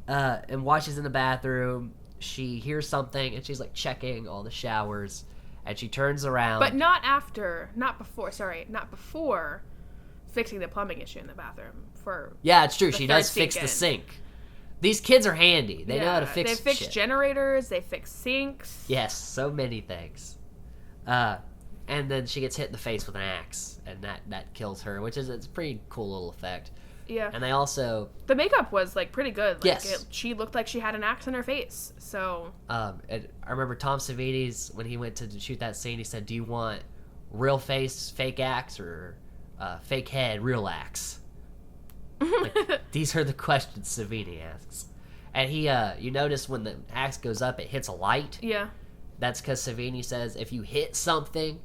And while she's in the bathroom, she hears something, and she's, like, checking all the showers, and she turns around. But not before fixing the plumbing issue in the bathroom. Yeah, it's true. She does fix the sink. These kids are handy. They know how to fix shit. They fix generators. They fix sinks. Yes, so many things. And then she gets hit in the face with an axe, and that kills her, which is it's a pretty cool little effect. Yeah. And they also... The makeup was, like, pretty good. Like, yes. She looked like she had an axe in her face, so... I remember Tom Savini's, when he went to shoot that scene, he said, do you want real face, fake axe, or fake head, real axe? Like, these are the questions Savini asks. And he, you notice when the axe goes up, it hits a light. Yeah. That's because Savini says if you hit something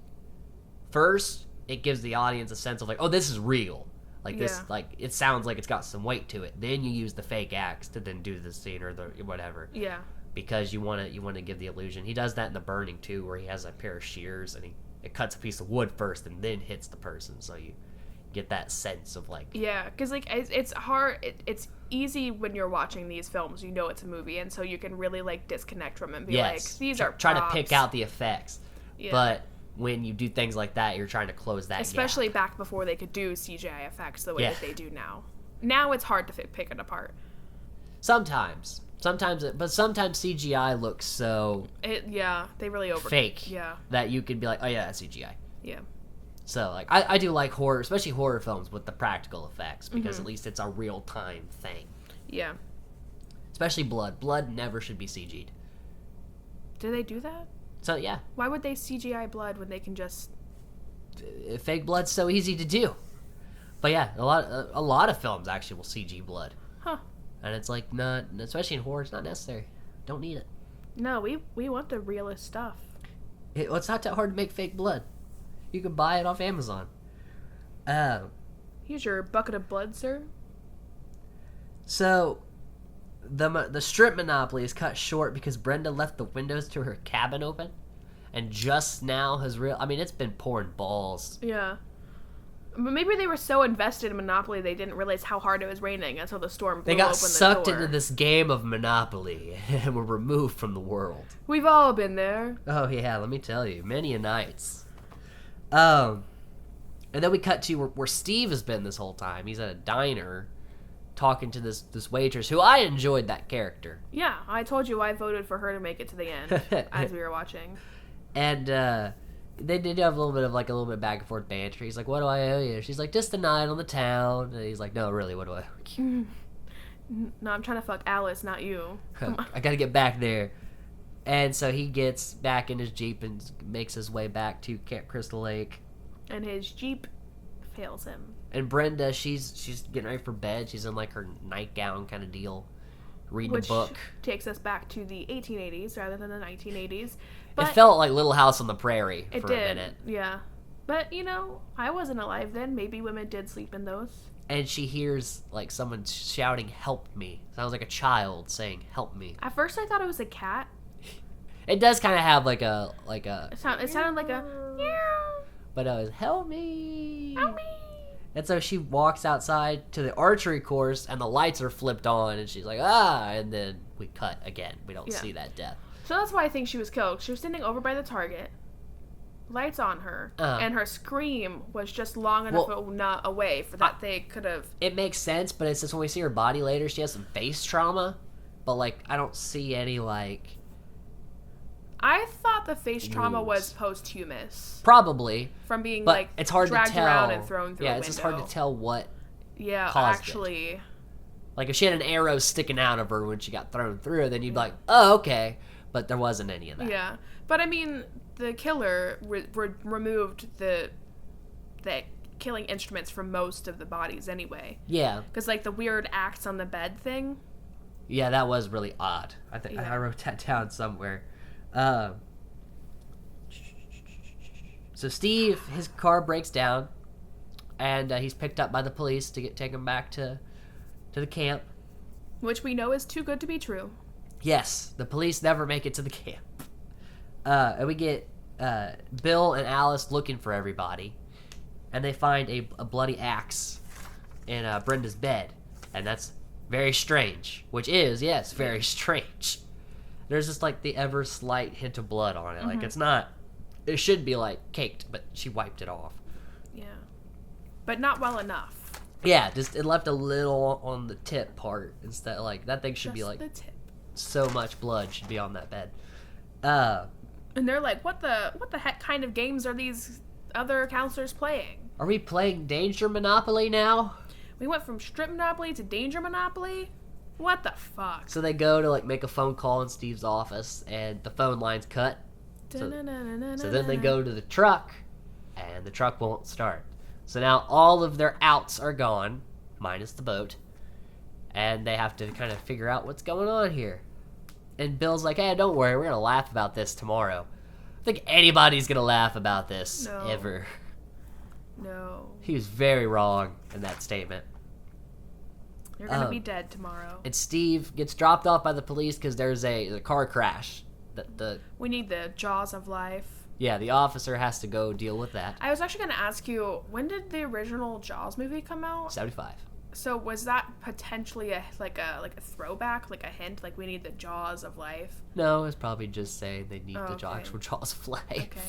first, it gives the audience a sense of, like, oh, this is real. Like, this, like, it sounds like it's got some weight to it. Then you use the fake axe to then do the scene or the whatever. Yeah. Because you want to give the illusion. He does that in The Burning, too, where he has a pair of shears and it cuts a piece of wood first and then hits the person. So you get that sense of like. Yeah, because like it's hard. It's easy when you're watching these films. You know it's a movie, and so you can really like disconnect from it and be like, these are try to props. pick out the effects. Yeah. But when you do things like that, you're trying to close that Especially gap. back before they could do CGI effects the way Yeah. that they do now. Now it's hard to pick it apart. Sometimes CGI looks so They really fake. Yeah. That you could be like, oh yeah, that's CGI. Yeah. So like I do like horror, especially horror films with the practical effects because Mhm. at least it's a real time thing. Yeah. Especially blood. Blood never should be CG'd. Do they do that? So yeah, Why would they CGI blood when they can just? fake blood's so easy to do. But yeah, a lot of films actually will CG blood. Huh. And it's like not, especially in horror, it's not necessary. Don't need it. No, we want the realest stuff. It's not that hard to make fake blood. You can buy it off Amazon. Here's your bucket of blood, sir. So the strip monopoly is cut short because Brenda left the windows to her cabin open, and just now it's been pouring balls. Yeah. But maybe they were so invested in Monopoly they didn't realize how hard it was raining until the storm blew They got open the sucked door. into this game of Monopoly and were removed from the world. We've all been there. Oh yeah, let me tell you, many a nights. And then we cut to where Steve has been this whole time. He's at a diner, talking to this waitress who I enjoyed that character. Yeah, I told you I voted for her to make it to the end as we were watching. And they did have a little bit back and forth banter. He's like, "What do I owe you?" She's like, "Just a night on the town." And he's like, "No, really, what do I owe you?" No, I'm trying to fuck Alice, not you. Come on. I gotta get back there. And so he gets back in his Jeep and makes his way back to Camp Crystal Lake. And his Jeep fails him. And Brenda, she's getting ready for bed. She's in like her nightgown kind of deal, reading Which a book. takes us back to the 1880s rather than the 1980s. But It felt like Little House on the Prairie for a minute. Yeah. But, I wasn't alive then. Maybe women did sleep in those. And she hears like someone shouting, "Help me." Sounds like a child saying, "Help me." At first I thought it was a cat. It does kind of have like a It sounded like a meow. but it was, "Help me." Help me. And so she walks outside to the archery course and the lights are flipped on and she's like, "Ah," and then we cut again. We don't see that death. So that's why I think she was killed. She was standing over by the target, lights on her, and her scream was just long enough away for that they could have. It makes sense, but it's just when we see her body later, she has some face trauma, but like I don't see any like. I thought the face trauma wounds. was posthumous Probably from being but like it's hard dragged to tell. around and thrown through. Yeah, a it's just window. hard to tell what. Yeah, caused actually. Like if she had an arrow sticking out of her when she got thrown through, then you'd be like, "Oh, okay," but there wasn't any of that. Yeah, but I mean, the killer removed the killing instruments from most of the bodies anyway. Yeah. Because like the weird axe on the bed thing. Yeah, that was really odd. I think I wrote that down somewhere. So Steve, his car breaks down, and he's picked up by the police to get taken back to the camp. Which we know is too good to be true. Yes, the police never make it to the camp. And we get Bill and Alice looking for everybody, and they find a bloody axe in Brenda's bed, and that's very strange. Which is, yes, very strange. There's just like the ever slight hint of blood on it. Like it's not. It should be like caked, but she wiped it off. Yeah, but not well enough. Yeah, just it left a little on the tip part instead. Like that thing should be like the tip. So much blood should be on that bed. And they're like, what the heck kind of games are these other counselors playing? Are we playing Danger Monopoly now? We went from Strip Monopoly to Danger Monopoly? What the fuck? So they go to like make a phone call in Steve's office, and the phone line's cut. So then they go to the truck, and the truck won't start. So now all of their outs are gone, minus the boat, and they have to kind of figure out what's going on here. And Bill's like, "Hey, don't worry, we're going to laugh about this tomorrow." I think anybody's going to laugh about this, ever. No. He was very wrong in that statement. You're going to be dead tomorrow. And Steve gets dropped off by the police because there's a car crash. We need the jaws of life. Yeah, the officer has to go deal with that. I was actually going to ask you, when did the original Jaws movie come out? 75. So was that potentially a throwback, like a hint, like we need the Jaws of life? No, it's probably just saying they need the Okay. actual Jaws of life. Okay.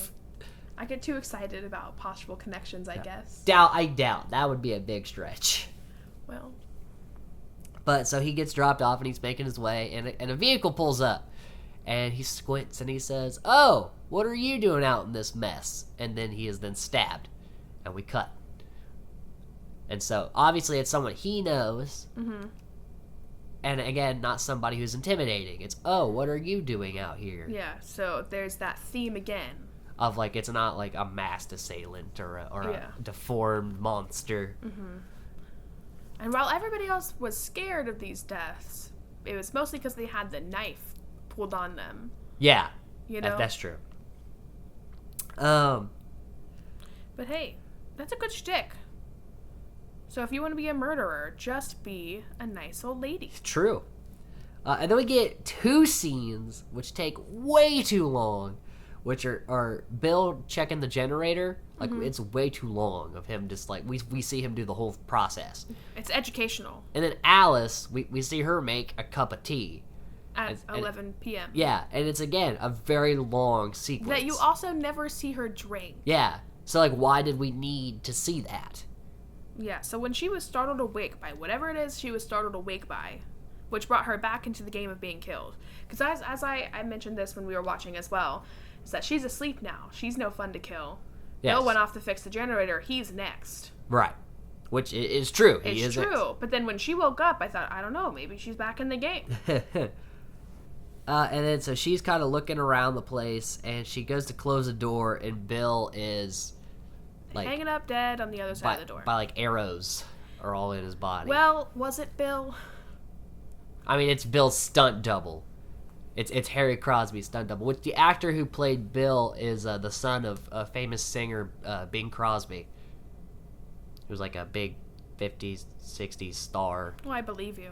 I get too excited about possible connections, I guess. I doubt. That would be a big stretch. Well. But so he gets dropped off and he's making his way, and a vehicle pulls up. And he squints and he says, "Oh, what are you doing out in this mess?" And then he is then stabbed. And we cut. And so, obviously, it's someone he knows. Mm-hmm. And again, not somebody who's intimidating. It's, "Oh, what are you doing out here?" Yeah, so there's that theme again. Of, like, it's not like a masked assailant or a deformed monster. Mm-hmm. And while everybody else was scared of these deaths, it was mostly because they had the knife pulled on them. Yeah. You know? That's true. But hey, that's a good shtick. So if you want to be a murderer, just be a nice old lady. True. And then we get 2 scenes which take way too long, which are Bill checking the generator. Like, it's way too long of him just, like, we see him do the whole process. It's educational. And then Alice, we see her make a cup of tea. At 11 p.m. Yeah, and it's, again, a very long sequence. That you also never see her drink. Yeah. So, like, why did we need to see that? Yeah, so when she was startled awake by whatever it is she was startled awake by, which brought her back into the game of being killed. Because as I mentioned this when we were watching as well, is that she's asleep now. She's no fun to kill. Yes. Bill went off to fix the generator. He's next. Right. Which is true. It's true. But then when she woke up, I thought, I don't know, maybe she's back in the game. And then so she's kind of looking around the place, and she goes to close the door, and Bill is like hanging up dead on the other side of the door. By like arrows are all in his body. Well, was it Bill? I mean, it's Bill's stunt double. It's Harry Crosby's stunt double, which the actor who played Bill is the son of a famous singer, Bing Crosby. He was like a big 50s, 60s star. Well, I believe you.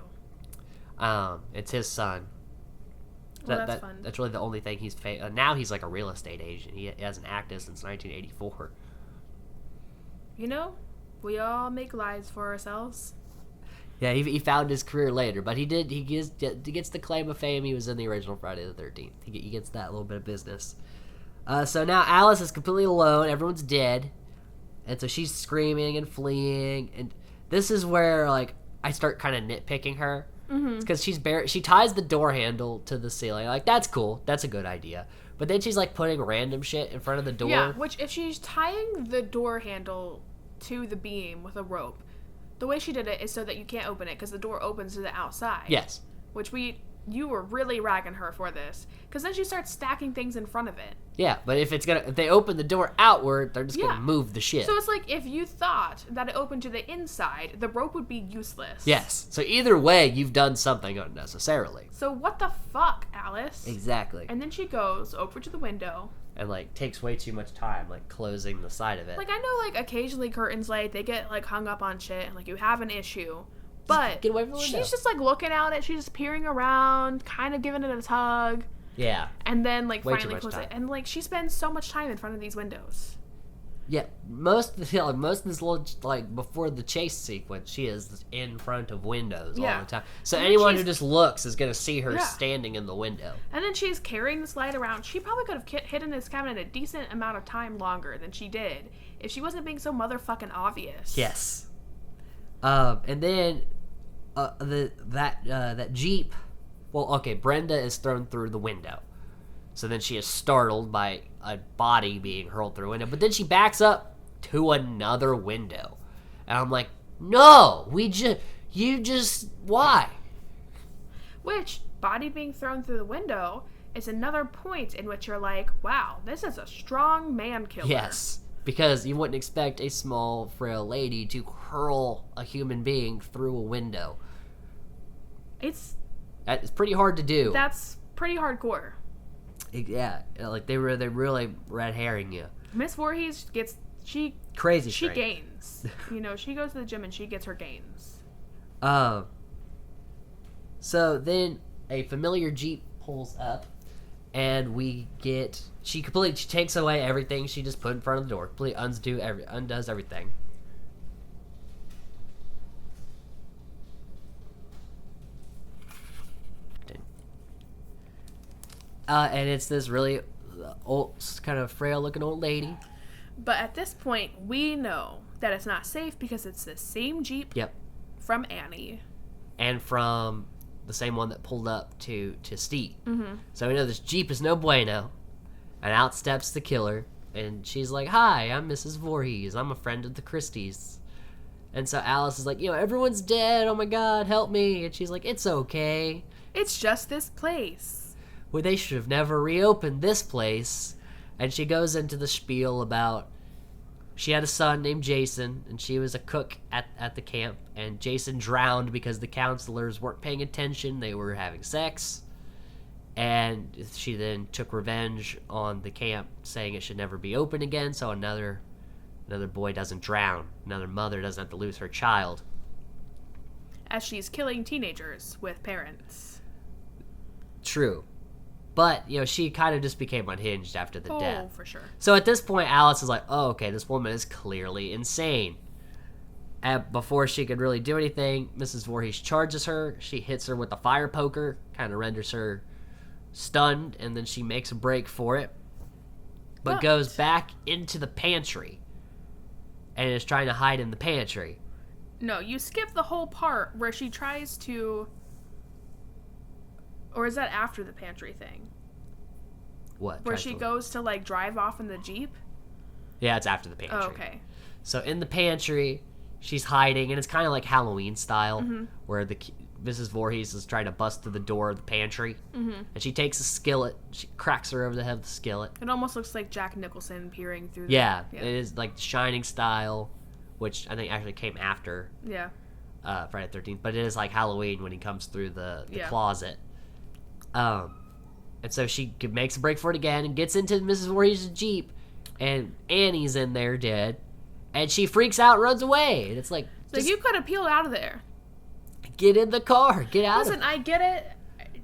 It's his son. Well, that's fun. That's really the only thing he's now he's like a real estate agent. He hasn't acted since 1984. You know, we all make lives for ourselves. Yeah, he found his career later, but he gets the claim of fame. He was in the original Friday the 13th. He gets that little bit of business. So now Alice is completely alone. Everyone's dead, and so she's screaming and fleeing. And this is where like I start kind of nitpicking her. Mm-hmm. It's because she ties the door handle to the ceiling. Like, that's cool. That's a good idea. But then she's, like, putting random shit in front of the door. Yeah, which if she's tying the door handle to the beam with a rope, the way she did it is so that you can't open it because the door opens to the outside. Yes. Which you were really ragging her for this. Because then she starts stacking things in front of it. Yeah, but if they open the door outward, they're just gonna move the shit. So it's like if you thought that it opened to the inside, the rope would be useless. Yes. So either way, you've done something unnecessarily. So what the fuck, Alice? Exactly. And then she goes over to the window. And like takes way too much time, like closing the side of it. Like I know, like occasionally curtains, like they get like hung up on shit, and like you have an issue. But get away from the window. She's just like looking out at it. She's just peering around, kind of giving it a tug. Yeah. And then like way finally close it. And like she spends so much time in front of these windows. Yeah, most of this little like before the chase sequence, she is in front of windows all the time. So anyone who just looks is gonna see her standing in the window. And then she's carrying this light around. She probably could have hidden this cabinet a decent amount of time longer than she did if she wasn't being so motherfucking obvious. Yes. And then that Jeep. Well, okay, Brenda is thrown through the window. So then she is startled by a body being hurled through a window. But then she backs up to another window. And I'm like, no, why? Which, body being thrown through the window is another point in which you're like, wow, this is a strong man killer. Yes, because you wouldn't expect a small, frail lady to hurl a human being through a window. It's pretty hard to do. That's pretty hardcore. Yeah, like they really red herring you. Miss Voorhees crazy. She gains. You know, she goes to the gym and she gets her gains. So then a familiar Jeep pulls up, and she takes away everything she just put in front of the door. Completely undoes everything. And it's this really old, kind of frail-looking old lady. But at this point, we know that it's not safe because it's the same Jeep. Yep. From Annie. And from the same one that pulled up to Steve. Mm-hmm. So we know this Jeep is no bueno. And out steps the killer. And she's like, "Hi, I'm Mrs. Voorhees. I'm a friend of the Christies." And so Alice is like, "Everyone's dead. Oh my God, help me." And she's like, "It's okay. It's just this place. Well, they should have never reopened this place." And she goes into the spiel about she had a son named Jason, and she was a cook at the camp, and Jason drowned because the counselors weren't paying attention. They were having sex. And she then took revenge on the camp, saying it should never be open again, so another boy doesn't drown. Another mother doesn't have to lose her child. As she's killing teenagers with parents. True. But, she kind of just became unhinged after the death. Oh, for sure. So at this point, Alice is like, "Oh, okay, this woman is clearly insane." And before she could really do anything, Mrs. Voorhees charges her. She hits her with a fire poker, kind of renders her stunned, and then she makes a break for it. But goes back into the pantry and is trying to hide in the pantry. No, you skip the whole part where she tries to... Or is that after the pantry thing? What? Where she goes to, drive off in the Jeep? Yeah, it's after the pantry. Oh, okay. So in the pantry, she's hiding, and it's kind of like Halloween style, where Mrs. Voorhees is trying to bust through the door of the pantry. Mm-hmm. And she takes a skillet. She cracks her over the head with the skillet. It almost looks like Jack Nicholson peering through yeah, it is like Shining style, which I think actually came after Friday the 13th. But it is like Halloween when he comes through the closet. And so she makes a break for it again and gets into Mrs. Voorhees' Jeep, and Annie's in there dead, and she freaks out and runs away. And it's like, you could have peeled out of there. Get in the car. Get out. Listen, I get it.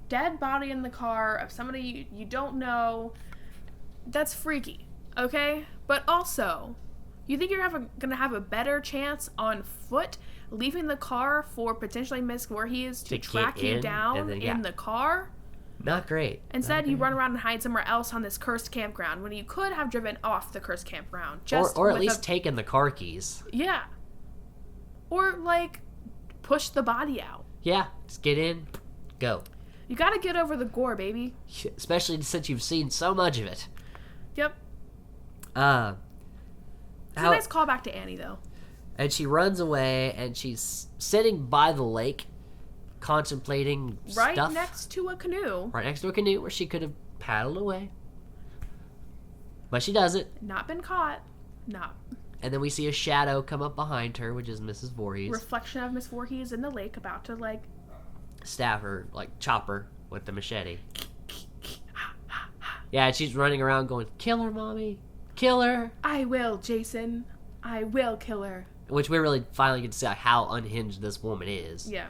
Dead body in the car of somebody you don't know. That's freaky, okay? But also, you think you're gonna have a better chance on foot leaving the car for potentially Miss Voorhees to track you down in the car? Not great. Instead, you run around and hide somewhere else on this cursed campground when you could have driven off the cursed campground. Or at least taken the car keys. Yeah. Or, push the body out. Yeah, just get in, go. You gotta get over the gore, baby. Especially since you've seen so much of it. Yep. It's a nice callback to Annie, though. And she runs away, and she's sitting by the lake, contemplating right stuff. Next to a canoe. Right next to a canoe where she could have paddled away. But she doesn't. Not been caught. No. And then we see a shadow come up behind her, which is Mrs. Voorhees. Reflection of Miss Voorhees in the lake about to, stab her, chop her with the machete. Yeah, and she's running around going, "Kill her, Mommy. Kill her." "I will, Jason. I will kill her." Which we really finally get to see how unhinged this woman is. Yeah.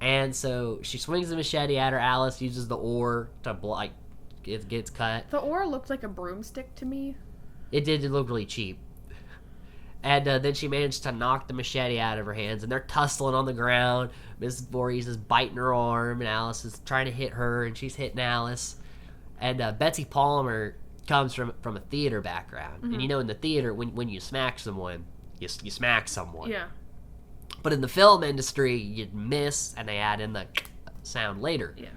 And so she swings the machete at her. Alice uses the oar to it gets cut. The oar looked like a broomstick to me. It did. It looked really cheap. And then she managed to knock the machete out of her hands, and they're tussling on the ground. Mrs. Voorhees is biting her arm, and Alice is trying to hit her, and she's hitting Alice. And Betsy Palmer comes from a theater background. Mm-hmm. And in the theater, when you smack someone, you smack someone. Yeah. But in the film industry, you'd miss, and they add in the sound later. Yeah.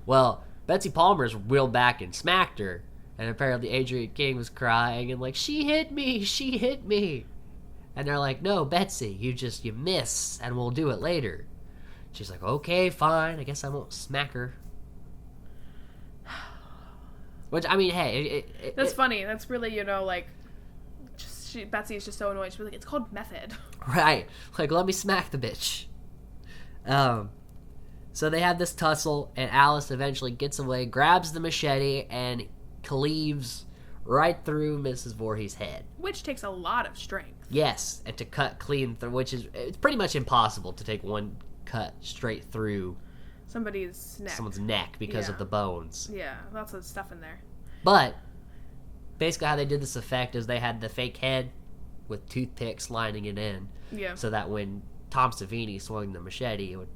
Well, Betsy Palmer's wheeled back and smacked her, and apparently Adrienne King was crying and "She hit me, she hit me." And they're like, "No, Betsy, you miss, and we'll do it later." She's like, "Okay, fine, I guess I won't smack her." Which, I mean, hey, that's funny. That's really, Betsy is just so annoyed. She's like, "It's called method." Right. Let me smack the bitch. So they have this tussle, and Alice eventually gets away, grabs the machete, and cleaves right through Mrs. Voorhees' head. Which takes a lot of strength. Yes, and to cut clean through, it's pretty much impossible to take one cut straight through Somebody's neck. someone's neck because of the bones. Yeah, lots of stuff in there. But basically how they did this effect is they had the fake head with toothpicks lining it in. Yeah. So that when Tom Savini swung the machete, it would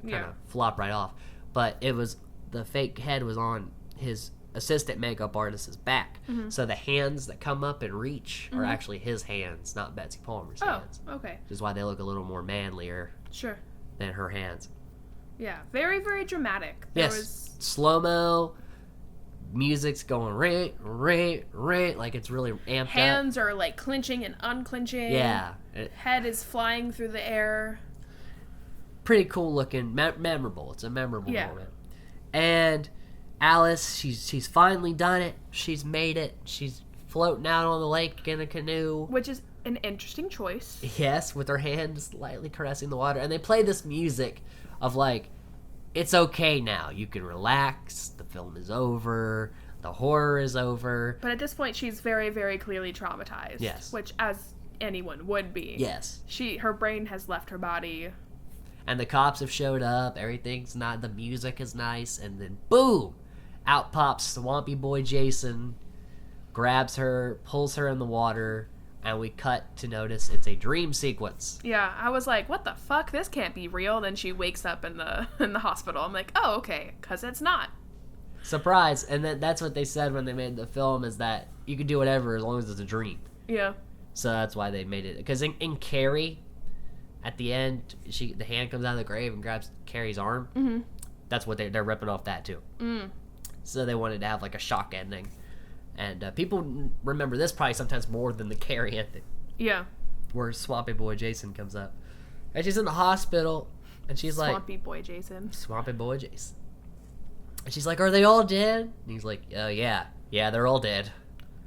kind of flop right off. But it was, the fake head was on his assistant makeup artist's back. Mm-hmm. So the hands that come up and reach are actually his hands, not Betsy Palmer's hands. Oh, okay. Which is why they look a little more manlier Sure. than her hands. Yeah, very, very dramatic. Yes. Slow-mo. Music's going right, like it's really amped Hands up. are like clenching and unclenching. Yeah. Head is flying through the air. Pretty cool looking, memorable. It's a memorable Yeah. moment. And Alice, she's finally done it. She's made it. She's floating out on the lake in a canoe. Which is an interesting choice. Yes, with her hands lightly caressing the water. And they play this music of like, it's okay now. You can relax. The film is over. The horror is over. But at this point, she's very, very clearly traumatized. Yes. Which, as anyone would be. Yes. Her brain has left her body. And the cops have showed up. Everything's not. The music is nice. And then boom, out pops Swampy Boy Jason, grabs her, pulls her in the water, and we cut to notice it's a dream sequence. Yeah, I was like, what the fuck? This can't be real. Then she wakes up in the hospital. I'm like, oh, okay, because it's not. Surprise. And that's what they said when they made the film, is that you can do whatever as long as it's a dream. Yeah. So that's why they made it. Because in Carrie, at the end, the hand comes out of the grave and grabs Carrie's arm. Mm-hmm. That's what they're ripping off that too. Mm. So they wanted to have like a shock ending. And people remember this probably sometimes more than the Carrie ending. Yeah. Where Swampy Boy Jason comes up. And she's in the hospital. And she's like... Swampy Boy Jason. Swampy Boy Jason. And she's like, are they all dead? And he's like, oh, yeah. Yeah, they're all dead.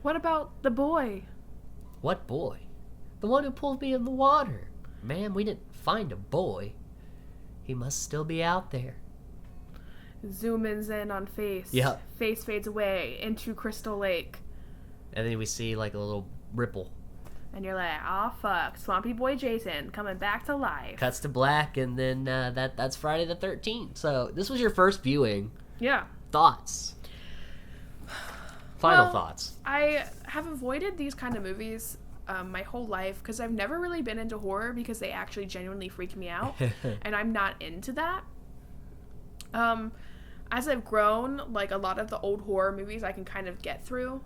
What about the boy? What boy? The one who pulled me in the water. Ma'am, we didn't find a boy. He must still be out there. Zooms in on face. Yep. Face fades away into Crystal Lake. And then we see like a little ripple. And you're like, oh fuck, Swampy Boy Jason coming back to life. Cuts to black, and then that's Friday the 13th. So this was your first viewing. Yeah. Thoughts? Final thoughts. I have avoided these kind of movies my whole life because I've never really been into horror because they actually genuinely freak me out. And I'm not into that. As I've grown, like a lot of the old horror movies I can kind of get through.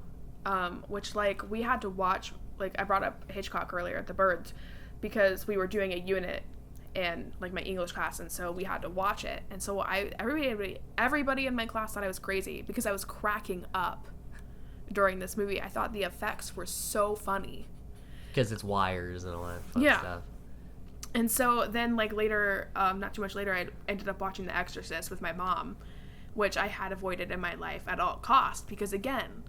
Which like we had to watch, like I brought up Hitchcock earlier at the Birds because we were doing a unit in like my English class, and so we had to watch it. And so everybody in my class thought I was crazy because I was cracking up during this movie. I thought the effects were so funny. Because it's wires and all that fun stuff. And so then, like, later, not too much later, I ended up watching The Exorcist with my mom, which I had avoided in my life at all costs because, again,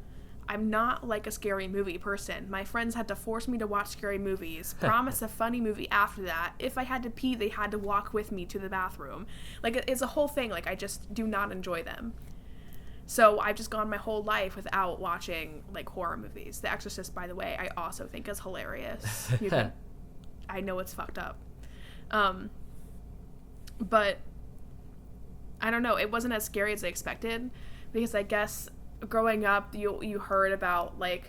I'm not, like, a scary movie person. My friends had to force me to watch scary movies, promise a funny movie after that. If I had to pee, they had to walk with me to the bathroom. Like, it's a whole thing. Like, I just do not enjoy them. So I've just gone my whole life without watching, like, horror movies. The Exorcist, by the way, I also think is hilarious. I know it's fucked up. But I don't know. It wasn't as scary as I expected because I guess growing up, you heard about, like,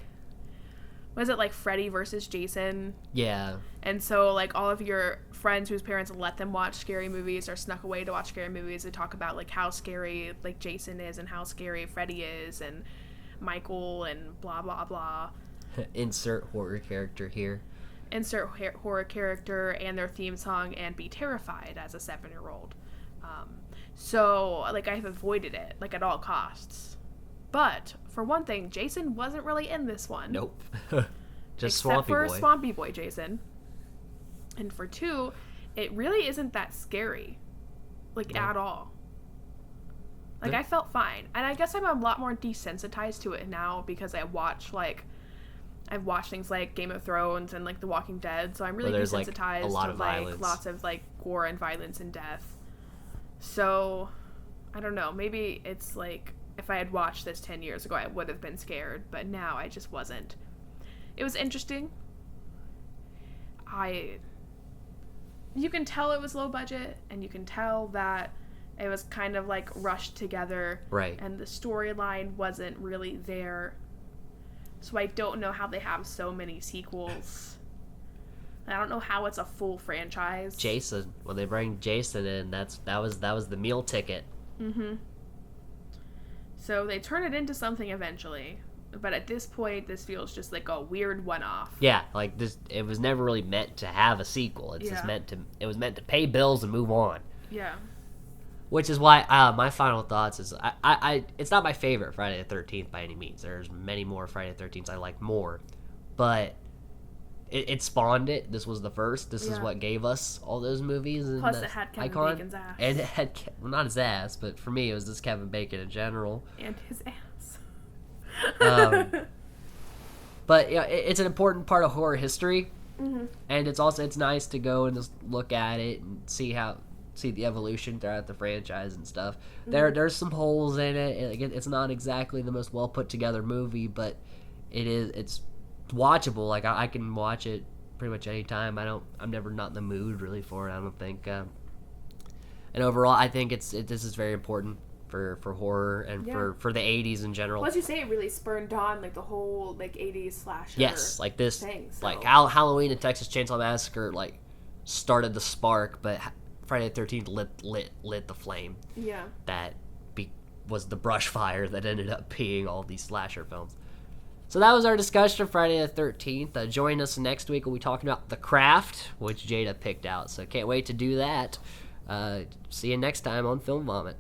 was it like Freddy versus Jason? Yeah. And so, like, all of your friends whose parents let them watch scary movies or snuck away to watch scary movies, they talk about, like, how scary, like, Jason is and how scary Freddy is and Michael and blah, blah, blah. Insert horror character here. Insert horror character and their theme song and be terrified as a 7-year-old. So, like, I've avoided it, like, at all costs. But, for one thing, Jason wasn't really in this one. Nope. Just Except Swampy for Boy. Swampy Boy Jason. And for 2, it really isn't that scary. Like, at all. Like, I felt fine. And I guess I'm a lot more desensitized to it now because I've watched things like Game of Thrones and, like, The Walking Dead, so I'm really desensitized like, a lot to, of like, violence. lots of, like, gore and violence and death. So, I don't know. Maybe it's, like, if I had watched this 10 years ago, I would have been scared, but now I just wasn't. It was interesting. You can tell it was low budget, and you can tell that It was kind of like rushed together. Right. And the storyline wasn't really there. So I don't know how they have so many sequels. I don't know how it's a full franchise. Jason, when they bring Jason in, that was the meal ticket. Mm-hmm. So they turn it into something eventually. But at this point, this feels just like a weird one-off. Yeah, like this, it was never really meant to have a sequel. It's just it was meant to pay bills and move on. Yeah. Which is why my final thoughts is it's not my favorite Friday the 13th by any means. There's many more Friday the 13th I like more, but it spawned it. This was the first. This is what gave us all those movies. And plus, it had Kevin Bacon's ass. And it had not his ass, but for me, it was just Kevin Bacon in general. And his ass. But yeah, it's an important part of horror history, mm-hmm. and it's nice to go and just look at it and see the evolution throughout the franchise and stuff. Mm-hmm. There's some holes in it. It's not exactly the most well put together movie, but it's watchable. Like I can watch it pretty much any time. I'm never not in the mood really for it. I don't think. And overall, I think this is very important for horror and for the 80s in general. Plus, you say it really spurned on like the whole like 80s slasher. Yes, like this thing, so. Like Halloween and Texas Chainsaw Massacre like started the spark, but Friday the 13th lit the flame. Yeah. That was the brush fire that ended up being all these slasher films. So that was our discussion of Friday the 13th. Join us next week when we talking about The Craft, which Jada picked out. So can't wait to do that. See you next time on Film Vomit.